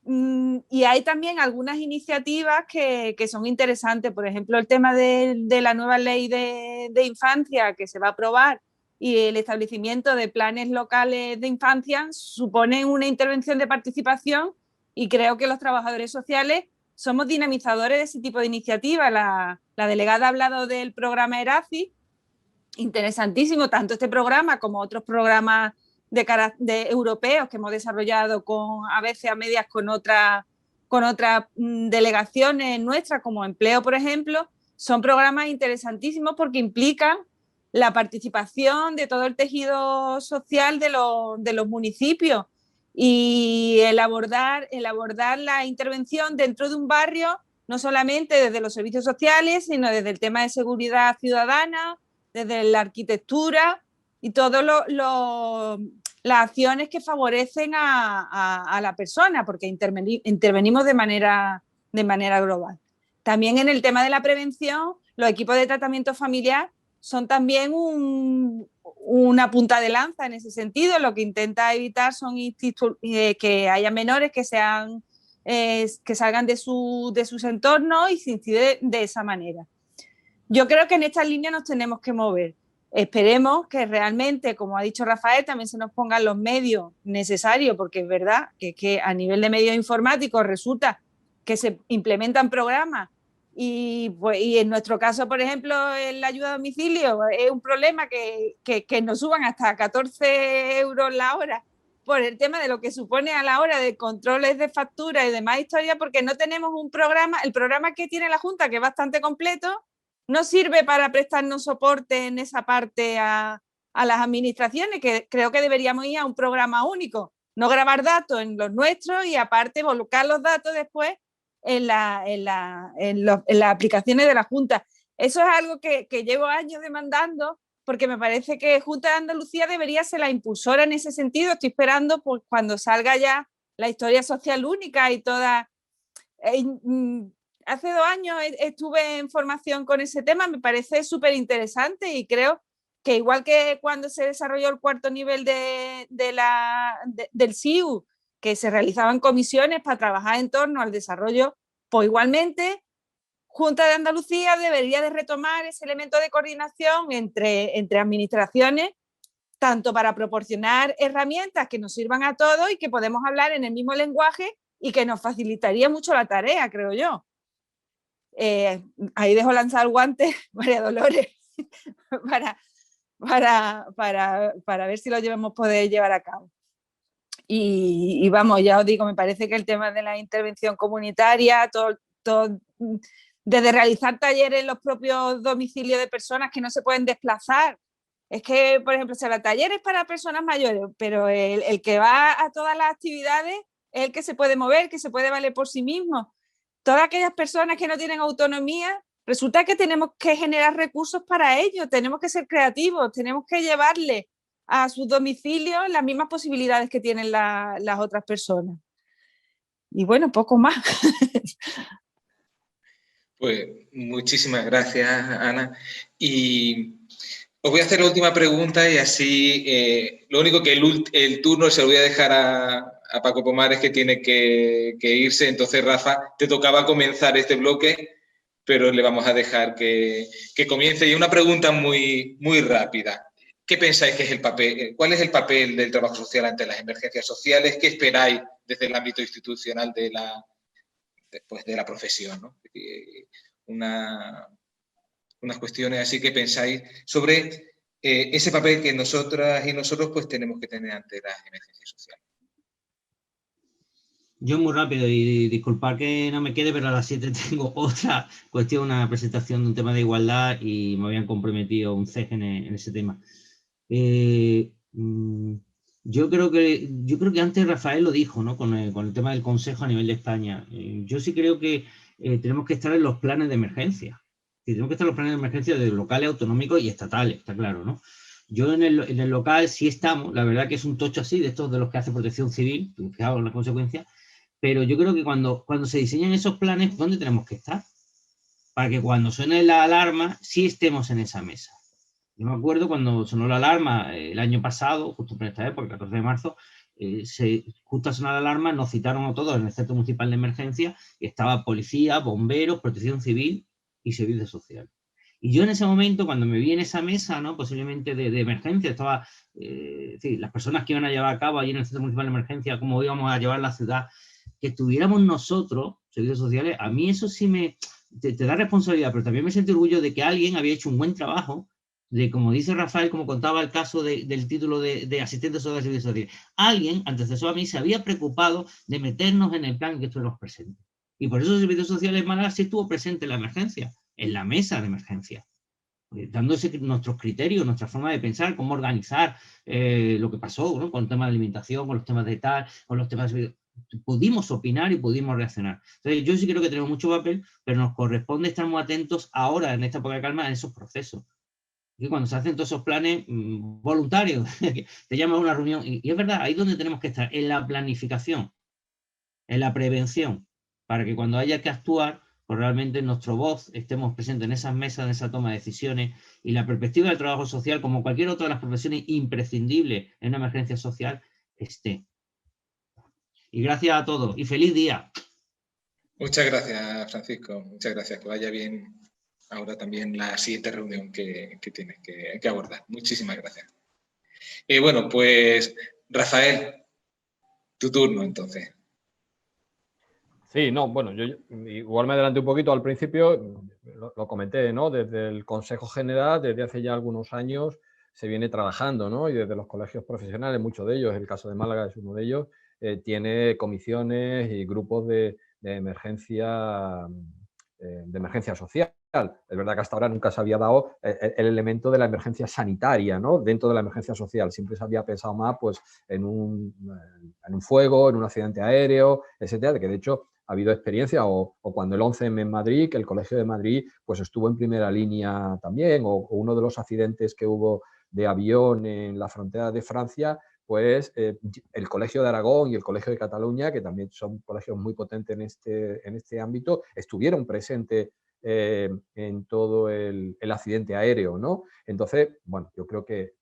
y hay también algunas iniciativas que son interesantes. Por ejemplo, el tema de la nueva ley de infancia que se va a aprobar y el establecimiento de planes locales de infancia supone una intervención de participación, y creo que los trabajadores sociales somos dinamizadores de ese tipo de iniciativas. La delegada ha hablado del programa ERAFI, interesantísimo, tanto este programa como otros programas de europeos que hemos desarrollado a veces a medias con otras delegaciones nuestras, como Empleo, por ejemplo. Son programas interesantísimos porque implican la participación de todo el tejido social de los municipios, y el abordar la intervención dentro de un barrio, no solamente desde los servicios sociales, sino desde el tema de seguridad ciudadana, desde la arquitectura y todas las acciones que favorecen a la persona, porque intervenimos de manera global. También en el tema de la prevención, los equipos de tratamiento familiar son también una punta de lanza en ese sentido. Lo que intenta evitar son que haya menores que salgan de sus entornos y se incide de esa manera. Yo creo que en esta línea nos tenemos que mover. Esperemos que realmente, como ha dicho Rafael, también se nos pongan los medios necesarios, porque es verdad que a nivel de medios informáticos resulta que se implementan programas y en nuestro caso, por ejemplo, en la ayuda a domicilio es un problema que nos suban hasta 14 euros la hora por el tema de lo que supone a la hora de controles de factura y demás historias, porque no tenemos un programa. El programa que tiene la Junta, que es bastante completo, no sirve para prestarnos soporte en esa parte a las administraciones, que creo que deberíamos ir a un programa único, no grabar datos en los nuestros y aparte volcar los datos después en las aplicaciones de la Junta. Eso es algo que llevo años demandando, porque me parece que Junta de Andalucía debería ser la impulsora en ese sentido. Estoy esperando pues, cuando salga ya la historia social única y toda... Hace 2 años estuve en formación con ese tema, me parece súper interesante y creo que igual que cuando se desarrolló el 4º nivel del SIU, que se realizaban comisiones para trabajar en torno al desarrollo, pues igualmente Junta de Andalucía debería de retomar ese elemento de coordinación entre administraciones, tanto para proporcionar herramientas que nos sirvan a todos y que podemos hablar en el mismo lenguaje y que nos facilitaría mucho la tarea, creo yo. Ahí dejo lanzar el guante, María Dolores, para ver si lo poder llevar a cabo. Y vamos, ya os digo, me parece que el tema de la intervención comunitaria, todo, desde realizar talleres en los propios domicilios de personas que no se pueden desplazar. Es que, por ejemplo, se hará talleres para personas mayores, pero el que va a todas las actividades es el que se puede mover, que se puede valer por sí mismo. Todas aquellas personas que no tienen autonomía, resulta que tenemos que generar recursos para ellos, tenemos que ser creativos, tenemos que llevarle a sus domicilios las mismas posibilidades que tienen las otras personas. Y bueno, poco más. Pues muchísimas gracias, Ana. Y os voy a hacer la última pregunta y así, lo único que el turno se lo voy a dejar a Paco Pomares, que tiene que irse. Entonces, Rafa, te tocaba comenzar este bloque, pero le vamos a dejar que comience. Y una pregunta muy, muy rápida. ¿Qué pensáis que es el papel? ¿Cuál es el papel del trabajo social ante las emergencias sociales? ¿Qué esperáis desde el ámbito institucional de la profesión, ¿no? Unas cuestiones así que pensáis sobre ese papel que nosotras y nosotros pues tenemos que tener ante las emergencias sociales. Yo muy rápido, y disculpad que no me quede, pero a las 7 tengo otra cuestión, una presentación de un tema de igualdad y me habían comprometido un CEG en ese tema. Yo creo que antes Rafael lo dijo, ¿no? Con el tema del Consejo a nivel de España. Yo sí creo que tenemos que estar en los planes de emergencia. Tenemos que estar en los planes de emergencia de locales, autonómicos y estatales, está claro, ¿no? Yo en el local sí estamos, la verdad que es un tocho así, de estos de los que hace Protección Civil, fijaos en las consecuencias, pero yo creo que cuando se diseñan esos planes, ¿dónde tenemos que estar? Para que cuando suene la alarma, sí estemos en esa mesa. Yo me acuerdo cuando sonó la alarma el año pasado, justo por esta época, el 14 de marzo, justo a sonar la alarma, nos citaron a todos en el Centro Municipal de Emergencia y estaba policía, bomberos, protección civil y servicio social. Y yo en ese momento, cuando me vi en esa mesa, ¿no? Posiblemente de emergencia, estaba, las personas que iban a llevar a cabo allí en el Centro Municipal de Emergencia, cómo íbamos a llevar la ciudad, que estuviéramos nosotros, servicios sociales, a mí eso sí te da responsabilidad, pero también me sentí orgullo de que alguien había hecho un buen trabajo, de, como dice Rafael, como contaba el caso del título de asistente social de servicios sociales. Alguien, antecesor a mí, se había preocupado de meternos en el plan en que estuviéramos presentes. Y por eso el Servicios Sociales de Málaga sí estuvo presente en la emergencia, en la mesa de emergencia, dándose nuestros criterios, nuestra forma de pensar, cómo organizar lo que pasó, ¿no? Con el tema de alimentación, con los temas de tal, con los temas de... Pudimos opinar y pudimos reaccionar. Entonces, yo sí creo que tenemos mucho papel, pero nos corresponde estar muy atentos ahora, en esta época de calma, en esos procesos. Y cuando se hacen todos esos planes voluntarios, te llaman a una reunión, y es verdad, ahí es donde tenemos que estar, en la planificación, en la prevención, para que cuando haya que actuar, pues realmente nuestra voz estemos presentes en esas mesas, en esa toma de decisiones, y la perspectiva del trabajo social, como cualquier otra de las profesiones imprescindibles en una emergencia social, esté. Y gracias a todos, y feliz día. Muchas gracias, Francisco. Muchas gracias. Que vaya bien ahora también la siguiente reunión que tienes que abordar. Muchísimas gracias. Y bueno, pues Rafael, tu turno entonces. Sí, no, bueno, yo igual me adelanté un poquito al principio, lo comenté, ¿no? Desde el Consejo General, desde hace ya algunos años, se viene trabajando, ¿no? Y desde los colegios profesionales, muchos de ellos, el caso de Málaga es uno de ellos, tiene comisiones y grupos de emergencia social. Es verdad que hasta ahora nunca se había dado el elemento de la emergencia sanitaria, ¿no? Dentro de la emergencia social. Siempre se había pensado más pues, en un fuego, en un accidente aéreo, etcétera, que de hecho ha habido experiencia, o cuando el 11M en Madrid, que el Colegio de Madrid pues, estuvo en primera línea también, o uno de los accidentes que hubo de avión en la frontera de Francia, pues el Colegio de Aragón y el Colegio de Cataluña, que también son colegios muy potentes en este ámbito, estuvieron presentes en todo el accidente aéreo, ¿no? Entonces, bueno, yo creo que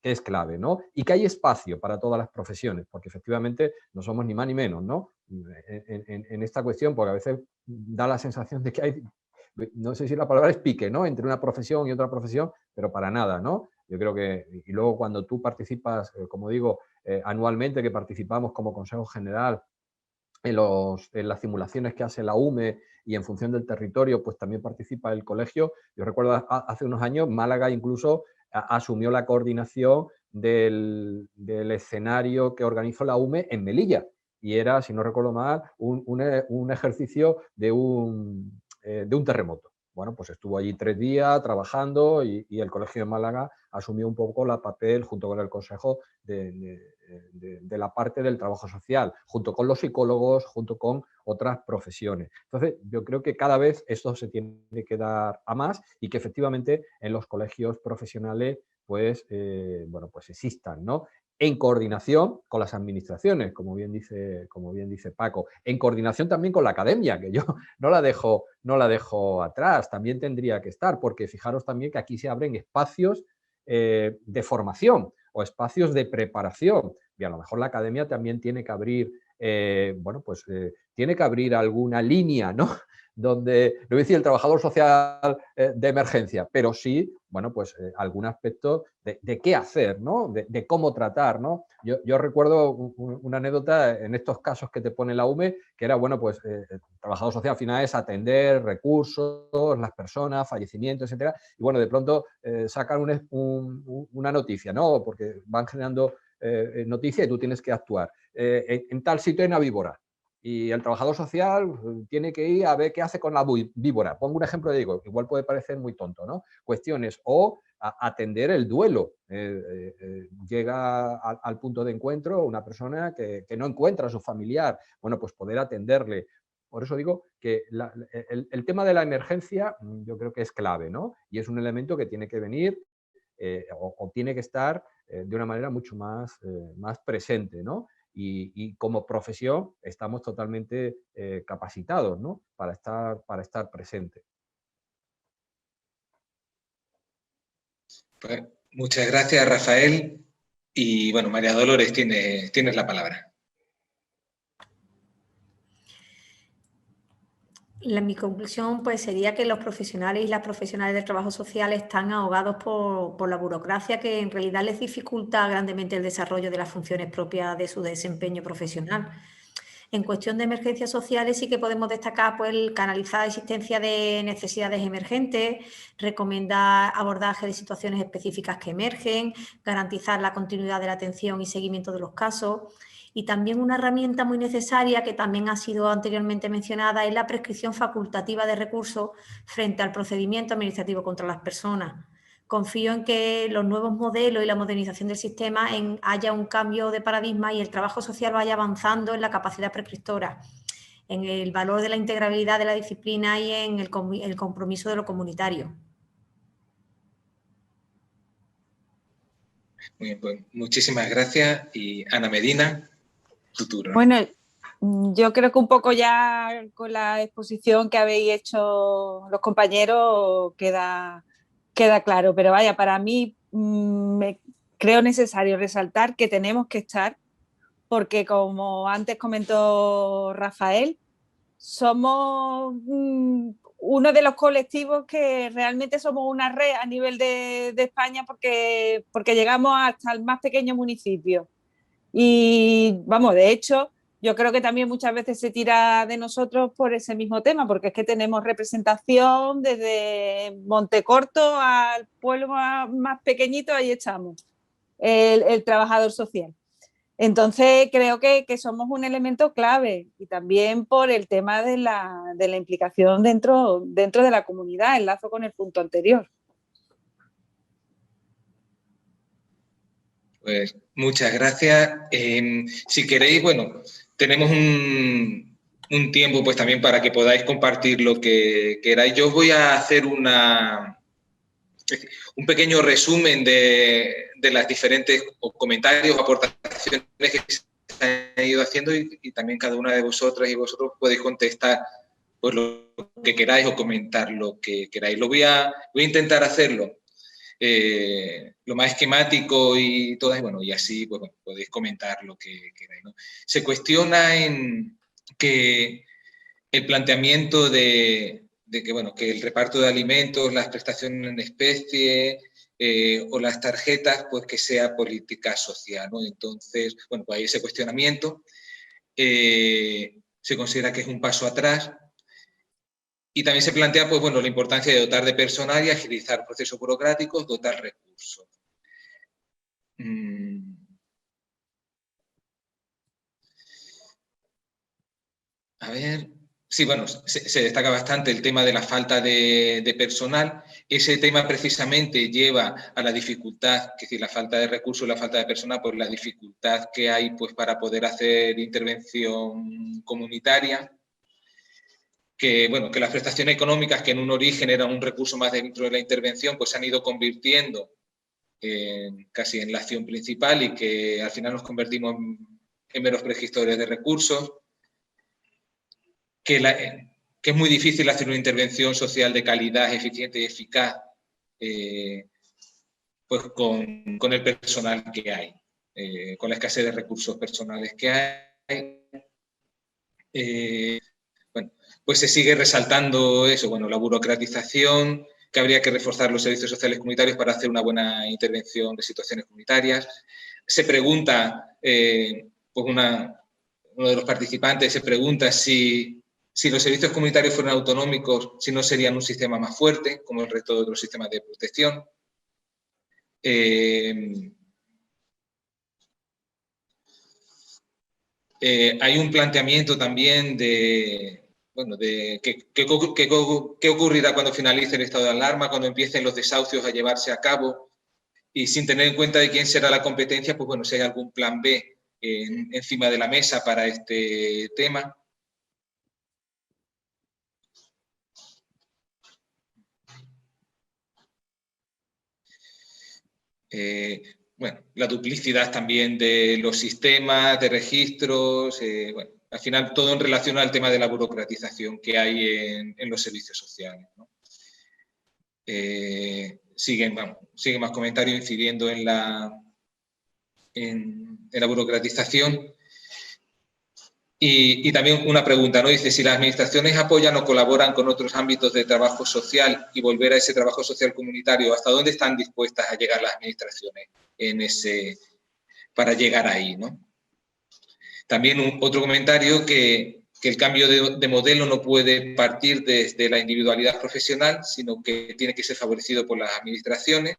es clave, ¿no? Y que hay espacio para todas las profesiones, porque efectivamente no somos ni más ni menos, ¿no? En esta cuestión, porque a veces da la sensación de que hay, no sé si la palabra es pique, ¿no? Entre una profesión y otra profesión, pero para nada, ¿no? Yo creo que, y luego cuando tú participas, como digo, anualmente que participamos como Consejo General en las simulaciones que hace la UME y en función del territorio, pues también participa el colegio. Yo recuerdo hace unos años, Málaga incluso asumió la coordinación del escenario que organizó la UME en Melilla. Y era, si no recuerdo mal, un ejercicio de un terremoto. Bueno, pues estuvo allí 3 días trabajando y el Colegio de Málaga asumió un poco la papel, junto con el Consejo, de la parte del trabajo social, junto con los psicólogos, junto con otras profesiones. Entonces, yo creo que cada vez esto se tiene que dar a más y que efectivamente en los colegios profesionales pues, bueno, pues existan, ¿no? En coordinación con las administraciones, como bien dice Paco, en coordinación también con la academia, que yo no la dejo atrás, también tendría que estar, porque fijaros también que aquí se abren espacios de formación o espacios de preparación, y a lo mejor la academia también tiene que abrir, bueno, pues tiene que abrir alguna línea, ¿no? Donde, no voy a decir el trabajador social de emergencia, pero sí, bueno, pues algún aspecto de qué hacer, ¿no? De cómo tratar, ¿no? Yo recuerdo una anécdota en estos casos que te pone la UME, que era, bueno, pues el trabajador social al final es atender recursos, las personas, fallecimientos, etcétera, y bueno, de pronto sacan una noticia, ¿no? Porque van generando noticias y tú tienes que actuar. En tal sitio hay una víbora. Y el trabajador social tiene que ir a ver qué hace con la víbora. Pongo un ejemplo, digo, igual puede parecer muy tonto, ¿no? Cuestiones, o atender el duelo. Llega al punto de encuentro una persona que no encuentra a su familiar. Bueno, pues poder atenderle. Por eso digo que el tema de la emergencia yo creo que es clave, ¿no? Y es un elemento que tiene que venir o tiene que estar de una manera mucho más presente, ¿no? y como profesión estamos totalmente capacitados, ¿no? para estar presentes. Pues, muchas gracias, Rafael. Y bueno, María Dolores, tienes la palabra. Mi conclusión pues, sería que los profesionales y las profesionales del trabajo social están ahogados por la burocracia que en realidad les dificulta grandemente el desarrollo de las funciones propias de su desempeño profesional. En cuestión de emergencias sociales sí que podemos destacar pues, el canalizar la existencia de necesidades emergentes, recomendar abordaje de situaciones específicas que emergen, garantizar la continuidad de la atención y seguimiento de los casos. Y también una herramienta muy necesaria que también ha sido anteriormente mencionada es la prescripción facultativa de recursos frente al procedimiento administrativo contra las personas. Confío en que los nuevos modelos y la modernización del sistema haya un cambio de paradigma y el trabajo social vaya avanzando en la capacidad prescriptora, en el valor de la integralidad de la disciplina y en el compromiso de lo comunitario. Muy bien, pues muchísimas gracias. Y Ana Medina, tu turno. Bueno, yo creo que un poco ya con la exposición que habéis hecho los compañeros queda claro, pero vaya, para mí me creo necesario resaltar que tenemos que estar, porque como antes comentó Rafael, somos uno de los colectivos que realmente somos una red a nivel de España porque llegamos hasta el más pequeño municipio. Y vamos, de hecho, yo creo que también muchas veces se tira de nosotros por ese mismo tema, porque es que tenemos representación desde Montecorto al pueblo más pequeñito, ahí estamos, el trabajador social. Entonces creo que somos un elemento clave y también por el tema de la implicación dentro de la comunidad, enlazo con el punto anterior. Pues muchas gracias. Si queréis, bueno, tenemos un tiempo pues también para que podáis compartir lo que queráis. Yo voy a hacer un pequeño resumen de las diferentes comentarios, aportaciones que se han ido haciendo y también cada una de vosotras y vosotros podéis contestar pues lo que queráis o comentar lo que queráis. Voy a intentar hacerlo lo más esquemático y todo, bueno, y así pues, bueno, podéis comentar lo que queráis, ¿no? Se cuestiona en que el planteamiento de que, bueno, que el reparto de alimentos, las prestaciones en especie o las tarjetas, pues que sea política social, ¿no? Entonces, bueno, pues hay ese cuestionamiento. Se considera que es un paso atrás. Y también se plantea, pues bueno, la importancia de dotar de personal y agilizar procesos burocráticos, dotar recursos. A ver, sí, bueno, se destaca bastante el tema de la falta de personal. Ese tema precisamente lleva a la dificultad, que es decir, la falta de recursos, la falta de personal, pues la dificultad que hay pues, para poder hacer intervención comunitaria. Que, bueno, que las prestaciones económicas, que en un origen eran un recurso más dentro de la intervención, pues se han ido convirtiendo casi en la acción principal y que al final nos convertimos en meros prescriptores de recursos. Que es muy difícil hacer una intervención social de calidad, eficiente y eficaz pues con el personal que hay, con la escasez de recursos personales que hay. Bueno, pues se sigue resaltando eso, bueno, la burocratización, que habría que reforzar los servicios sociales comunitarios para hacer una buena intervención de situaciones comunitarias. Se pregunta, pues uno de los participantes se pregunta si los servicios comunitarios fueran autonómicos, si no serían un sistema más fuerte, como el resto de otros sistemas de protección. Hay un planteamiento también de, bueno, de qué ocurrirá cuando finalice el estado de alarma, cuando empiecen los desahucios a llevarse a cabo, y sin tener en cuenta de quién será la competencia, pues bueno, si hay algún plan B encima de la mesa para este tema. bueno, la duplicidad también de los sistemas, de registros, bueno, al final todo en relación al tema de la burocratización que hay en los servicios sociales, ¿no? Siguen más comentarios incidiendo en la burocratización. Y también una pregunta, ¿no? Dice, si las administraciones apoyan o colaboran con otros ámbitos de trabajo social y volver a ese trabajo social comunitario, ¿hasta dónde están dispuestas a llegar las administraciones para llegar ahí, ¿no? También otro comentario que el cambio de modelo no puede partir desde la individualidad profesional, sino que tiene que ser favorecido por las administraciones.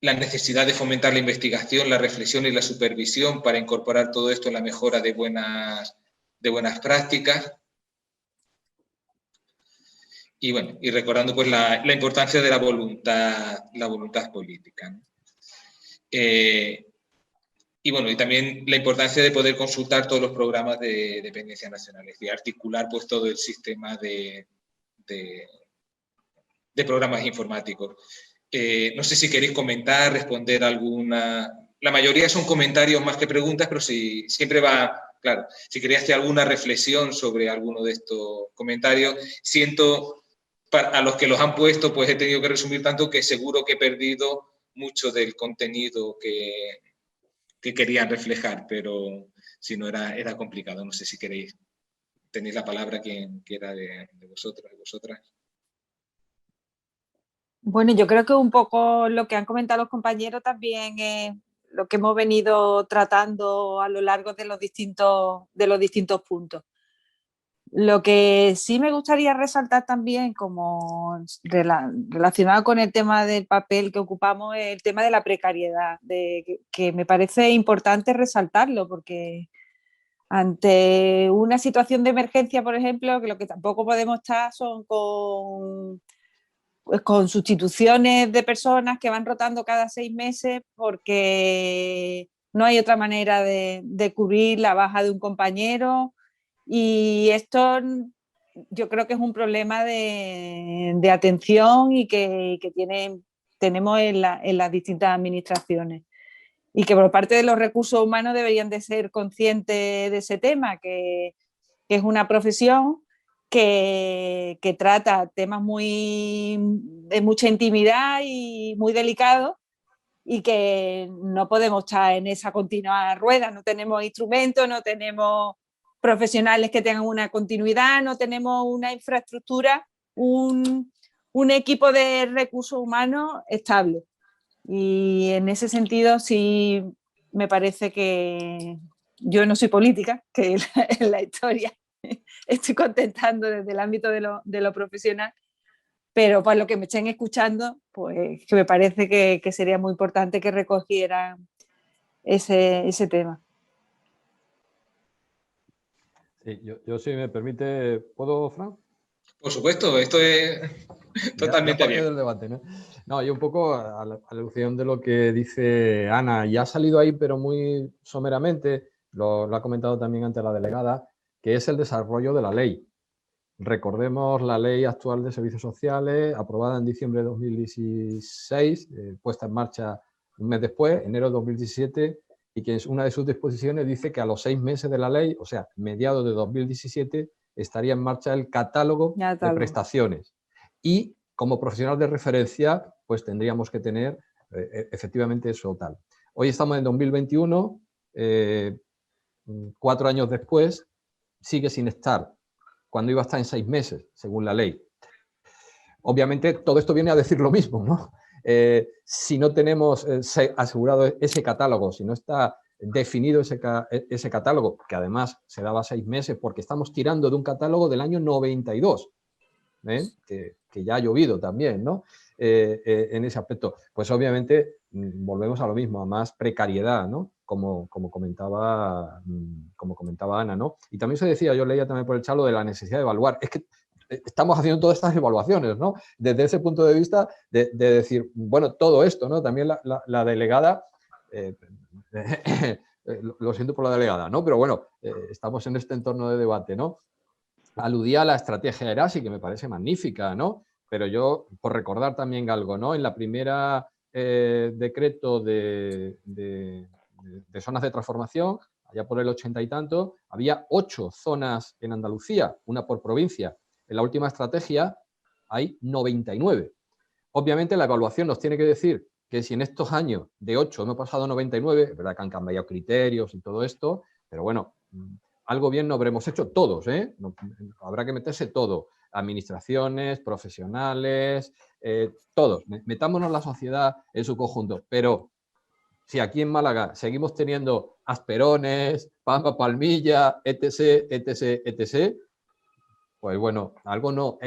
La necesidad de fomentar la investigación, la reflexión y la supervisión para incorporar todo esto en la mejora de buenas prácticas. Y bueno, y recordando pues la importancia de la voluntad política, ¿no? Y bueno, y también la importancia de poder consultar todos los programas de dependencia nacionales y articular pues todo el sistema de programas informáticos. No sé si queréis comentar, responder alguna... La mayoría son comentarios más que preguntas, pero si siempre va... Claro, si queréis hacer alguna reflexión sobre alguno de estos comentarios, siento, a los que los han puesto, pues he tenido que resumir tanto que seguro que he perdido mucho del contenido que querían reflejar, pero si no era complicado. No sé si queréis, tenéis la palabra quien quiera de vosotros, de vosotras. Bueno, yo creo que un poco lo que han comentado los compañeros también es lo que hemos venido tratando a lo largo de los distintos puntos. Lo que sí me gustaría resaltar también, como relacionado con el tema del papel que ocupamos, es el tema de la precariedad, que me parece importante resaltarlo, porque ante una situación de emergencia, por ejemplo, que lo que tampoco podemos estar son con sustituciones de personas que van rotando cada 6 meses, porque no hay otra manera de cubrir la baja de un compañero. Y esto yo creo que es un problema de atención y que tenemos en las distintas administraciones. Y que por parte de los recursos humanos deberían de ser conscientes de ese tema, que es una profesión que trata temas de mucha intimidad y muy delicados, y que no podemos estar en esa continua rueda. No tenemos instrumentos, no tenemos profesionales que tengan una continuidad, no tenemos una infraestructura, un equipo de recursos humanos estable. Y en ese sentido sí me parece que yo no soy política, que en la historia estoy contestando desde el ámbito de lo profesional, pero para lo que me estén escuchando, pues que me parece que sería muy importante que recogieran ese tema. Sí, yo si me permite, ¿puedo, Fran? Por supuesto, esto es totalmente bien. Del debate, ¿no? No, yo un poco a la alusión de lo que dice Ana, y ha salido ahí, pero muy someramente, lo ha comentado también antes la delegada, que es el desarrollo de la ley. Recordemos la ley actual de servicios sociales, aprobada en diciembre de 2016, puesta en marcha un mes después, enero de 2017, y que una de sus disposiciones dice que a los 6 meses de la ley, o sea, mediados de 2017, estaría en marcha el catálogo de prestaciones. Y como profesional de referencia, pues tendríamos que tener efectivamente eso tal. Hoy estamos en 2021, 4 años después, sigue sin estar, cuando iba a estar en 6 meses, según la ley. Obviamente, todo esto viene a decir lo mismo, ¿no? Si no tenemos asegurado ese catálogo, si no está definido ese catálogo, que además se daba 6 meses, porque estamos tirando de un catálogo del año 92, que ya ha llovido también, ¿no? En ese aspecto. Pues obviamente volvemos a lo mismo, a más precariedad, ¿no? Como comentaba Ana, ¿no? Y también se decía, yo leía también por el chat lo de la necesidad de evaluar. Es que estamos haciendo todas estas evaluaciones, ¿no? Desde ese punto de vista de decir, bueno, todo esto, ¿no? También la delegada, lo siento por la delegada, ¿no? Pero bueno, estamos en este entorno de debate, ¿no? Aludía a la estrategia de Erasi, que me parece magnífica, ¿no? Pero yo, por recordar también algo, ¿no? En la primera decreto de zonas de transformación, allá por el 80 y tanto, había 8 zonas en Andalucía, una por provincia. En la última estrategia hay 99. Obviamente la evaluación nos tiene que decir que si en estos años de 8 hemos pasado a 99, es verdad que han cambiado criterios y todo esto, pero bueno, algo bien no habremos hecho todos, ¿eh? No, habrá que meterse todo, administraciones, profesionales, todos. Metámonos la sociedad en su conjunto, pero si aquí en Málaga seguimos teniendo Asperones, Pampa Palmilla, etc., etc., etc., pues bueno, algo no...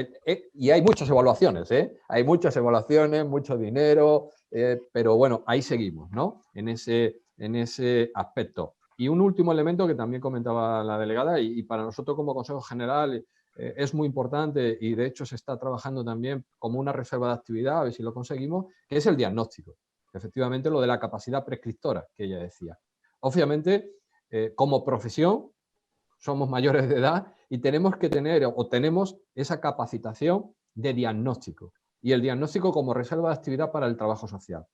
y hay muchas evaluaciones, ¿eh? Hay muchas evaluaciones, mucho dinero, pero bueno, ahí seguimos, ¿no? En ese aspecto. Y un último elemento que también comentaba la delegada, y para nosotros como Consejo General es muy importante, y de hecho se está trabajando también como una reserva de actividad, a ver si lo conseguimos, que es el diagnóstico. Efectivamente, lo de la capacidad prescriptora que ella decía. Obviamente, como profesión, somos mayores de edad y tenemos que tener o tenemos esa capacitación de diagnóstico. Y el diagnóstico como reserva de actividad para el trabajo social.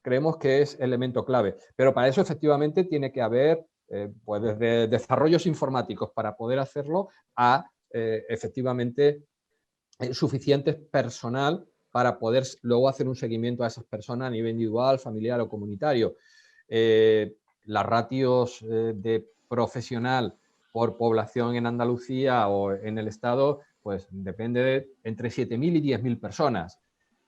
Creemos que es elemento clave. Pero para eso efectivamente tiene que haber pues desde desarrollos informáticos para poder hacerlo a efectivamente suficiente personal para poder luego hacer un seguimiento a esas personas a nivel individual, familiar o comunitario. Las ratios de profesional por población en Andalucía o en el Estado, pues depende de entre 7.000 y 10.000 personas.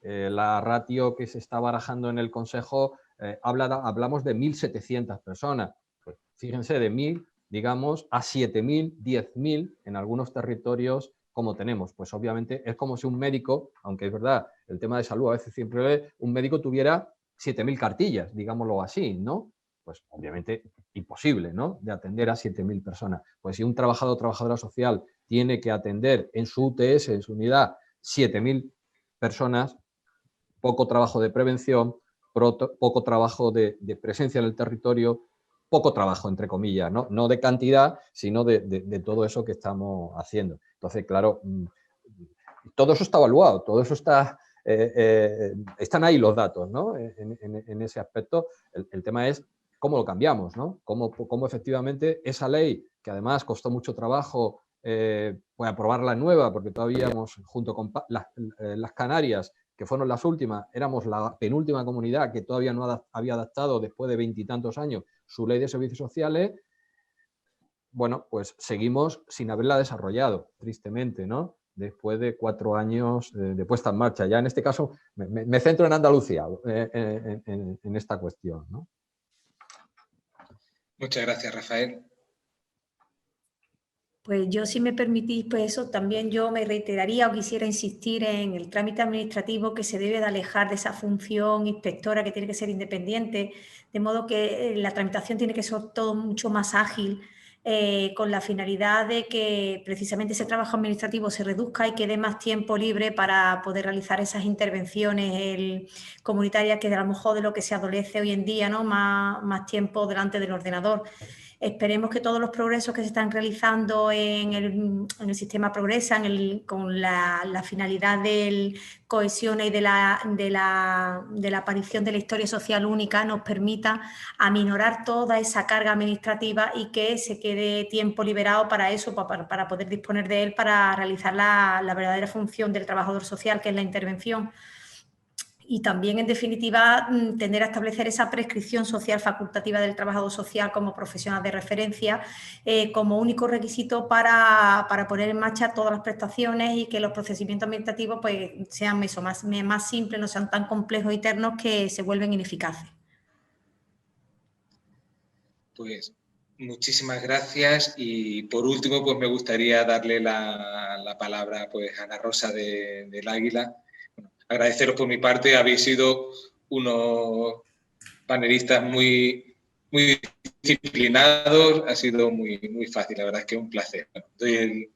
La ratio que se está barajando en el Consejo, hablamos de 1.700 personas. Pues fíjense, de 1.000, digamos, a 7.000, 10.000 en algunos territorios como tenemos. Pues obviamente es como si un médico, aunque es verdad, el tema de salud a veces siempre un médico tuviera 7.000 cartillas, digámoslo así, ¿no? Pues obviamente imposible, ¿no? De atender a 7.000 personas. Pues si un trabajador o trabajadora social tiene que atender en su UTS, en su unidad, 7.000 personas, poco trabajo de prevención, poco trabajo de presencia en el territorio, poco trabajo, entre comillas, no de cantidad, sino de todo eso que estamos haciendo. Entonces, claro, todo eso está evaluado, todo eso está... están ahí los datos, ¿no? En ese aspecto, el tema es cómo lo cambiamos, ¿no? Cómo efectivamente esa ley, que además costó mucho trabajo pues aprobarla nueva, porque todavía junto con las Canarias, que fueron las últimas, éramos la penúltima comunidad que todavía no había adaptado después de 20 y tantos años su ley de servicios sociales. Bueno, pues seguimos sin haberla desarrollado, tristemente, ¿no? Después de 4 años de puesta en marcha. Ya en este caso me centro en Andalucía, en esta cuestión, ¿no? Muchas gracias, Rafael. Pues yo, si me permitís, pues eso, también yo me reiteraría o quisiera insistir en el trámite administrativo, que se debe de alejar de esa función inspectora que tiene que ser independiente, de modo que la tramitación tiene que ser todo mucho más ágil, con la finalidad de que precisamente ese trabajo administrativo se reduzca y que dé más tiempo libre para poder realizar esas intervenciones comunitarias, que a lo mejor de lo que se adolece hoy en día, ¿no? Más tiempo delante del ordenador. Esperemos que todos los progresos que se están realizando en el sistema progresan con la finalidad de cohesión y de la aparición de la historia social única nos permita aminorar toda esa carga administrativa y que se quede tiempo liberado para eso, para poder disponer de él para realizar la verdadera función del trabajador social, que es la intervención. Y también, en definitiva, tender a establecer esa prescripción social facultativa del trabajador social como profesional de referencia, como único requisito para poner en marcha todas las prestaciones y que los procedimientos administrativos pues, sean más simples, no sean tan complejos y eternos que se vuelven ineficaces. Pues muchísimas gracias, y por último pues me gustaría darle la palabra pues, a Ana Rosa del Águila. Agradeceros por mi parte, habéis sido unos panelistas muy, muy disciplinados, ha sido muy, muy fácil, la verdad es que es un placer. Bueno, doy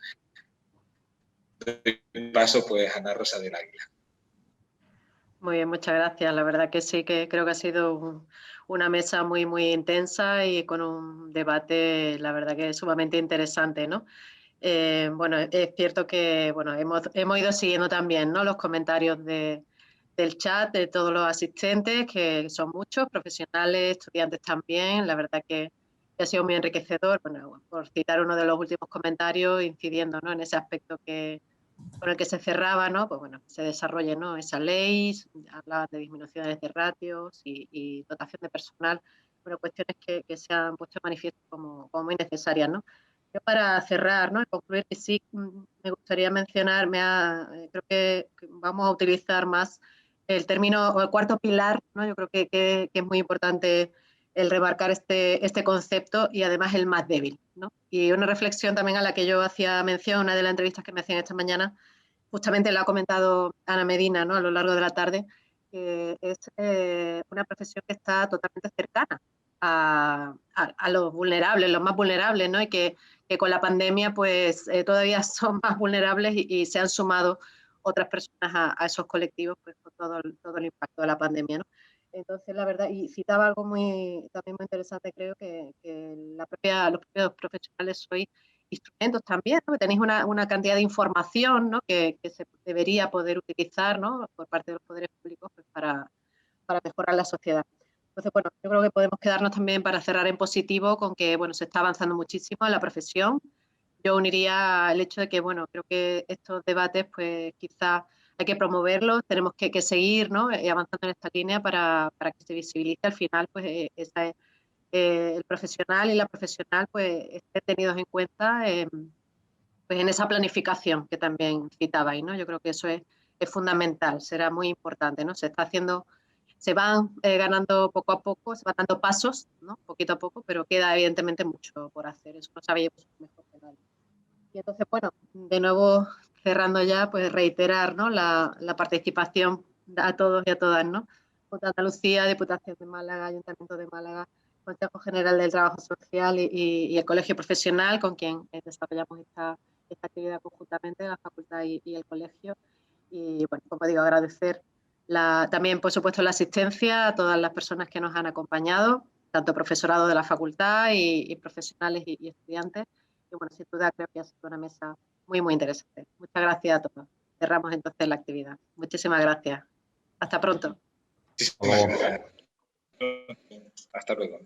el paso pues a Ana Rosa del Águila. Muy bien, muchas gracias. La verdad que sí, que creo que ha sido una mesa muy, muy intensa y con un debate, la verdad que es sumamente interesante, ¿no? Bueno, es cierto que bueno, hemos ido siguiendo también, ¿no? Los comentarios de del chat, de todos los asistentes, que son muchos, profesionales, estudiantes también. La verdad que ha sido muy enriquecedor, bueno, por citar uno de los últimos comentarios, incidiendo, ¿no?, en ese aspecto con el que se cerraba, ¿no?, pues bueno, se desarrolle, ¿no?, esa ley, hablaban de disminuciones de ratios y dotación de personal, bueno, cuestiones que se han puesto de manifiesto como muy necesarias, ¿no? Yo para cerrar, ¿no?, y concluir, que sí me gustaría mencionar, creo que vamos a utilizar más el término o el cuarto pilar, ¿no? Yo creo que es muy importante el remarcar este concepto, y además el más débil, ¿no? Y una reflexión también a la que yo hacía mención, una de las entrevistas que me hacían esta mañana, justamente la ha comentado Ana Medina, ¿no?, a lo largo de la tarde, que es una profesión que está totalmente cercana a los vulnerables, los más vulnerables, ¿no? Y que con la pandemia pues todavía son más vulnerables y se han sumado otras personas a esos colectivos, pues con todo el impacto de la pandemia, ¿no? Entonces, la verdad, y citaba algo también muy interesante, creo que los propios profesionales sois instrumentos también, ¿no? Que tenéis una cantidad de información, ¿no?, que se debería poder utilizar, ¿no?, por parte de los poderes públicos, pues, para mejorar la sociedad. Entonces, bueno, yo creo que podemos quedarnos también, para cerrar en positivo, con que, bueno, se está avanzando muchísimo en la profesión. Yo uniría el hecho de que, bueno, creo que estos debates, pues quizás hay que promoverlos, tenemos que seguir, ¿no?, avanzando en esta línea para que se visibilice al final, pues el profesional y la profesional, pues estén tenidos en cuenta pues en esa planificación que también citabais, ¿no? Yo creo que eso es fundamental, será muy importante, ¿no? Se van ganando poco a poco, se van dando pasos, ¿no?, poquito a poco, pero queda evidentemente mucho por hacer, eso lo sabéis mejor que nadie. Y entonces, bueno, de nuevo, cerrando ya, pues reiterar, ¿no?, la participación a todos y a todas, ¿no? Junta de Andalucía, Diputación de Málaga, Ayuntamiento de Málaga, Consejo General del Trabajo Social y el Colegio Profesional, con quien desarrollamos esta actividad conjuntamente, la facultad y el colegio. Y bueno, como digo, agradecer también, por supuesto, la asistencia a todas las personas que nos han acompañado, tanto profesorado de la facultad y profesionales y estudiantes. Y bueno, sin duda creo que ha sido una mesa muy, muy interesante. Muchas gracias a todos. Cerramos entonces la actividad. Muchísimas gracias. Hasta pronto. Muchísimas gracias. Hasta luego.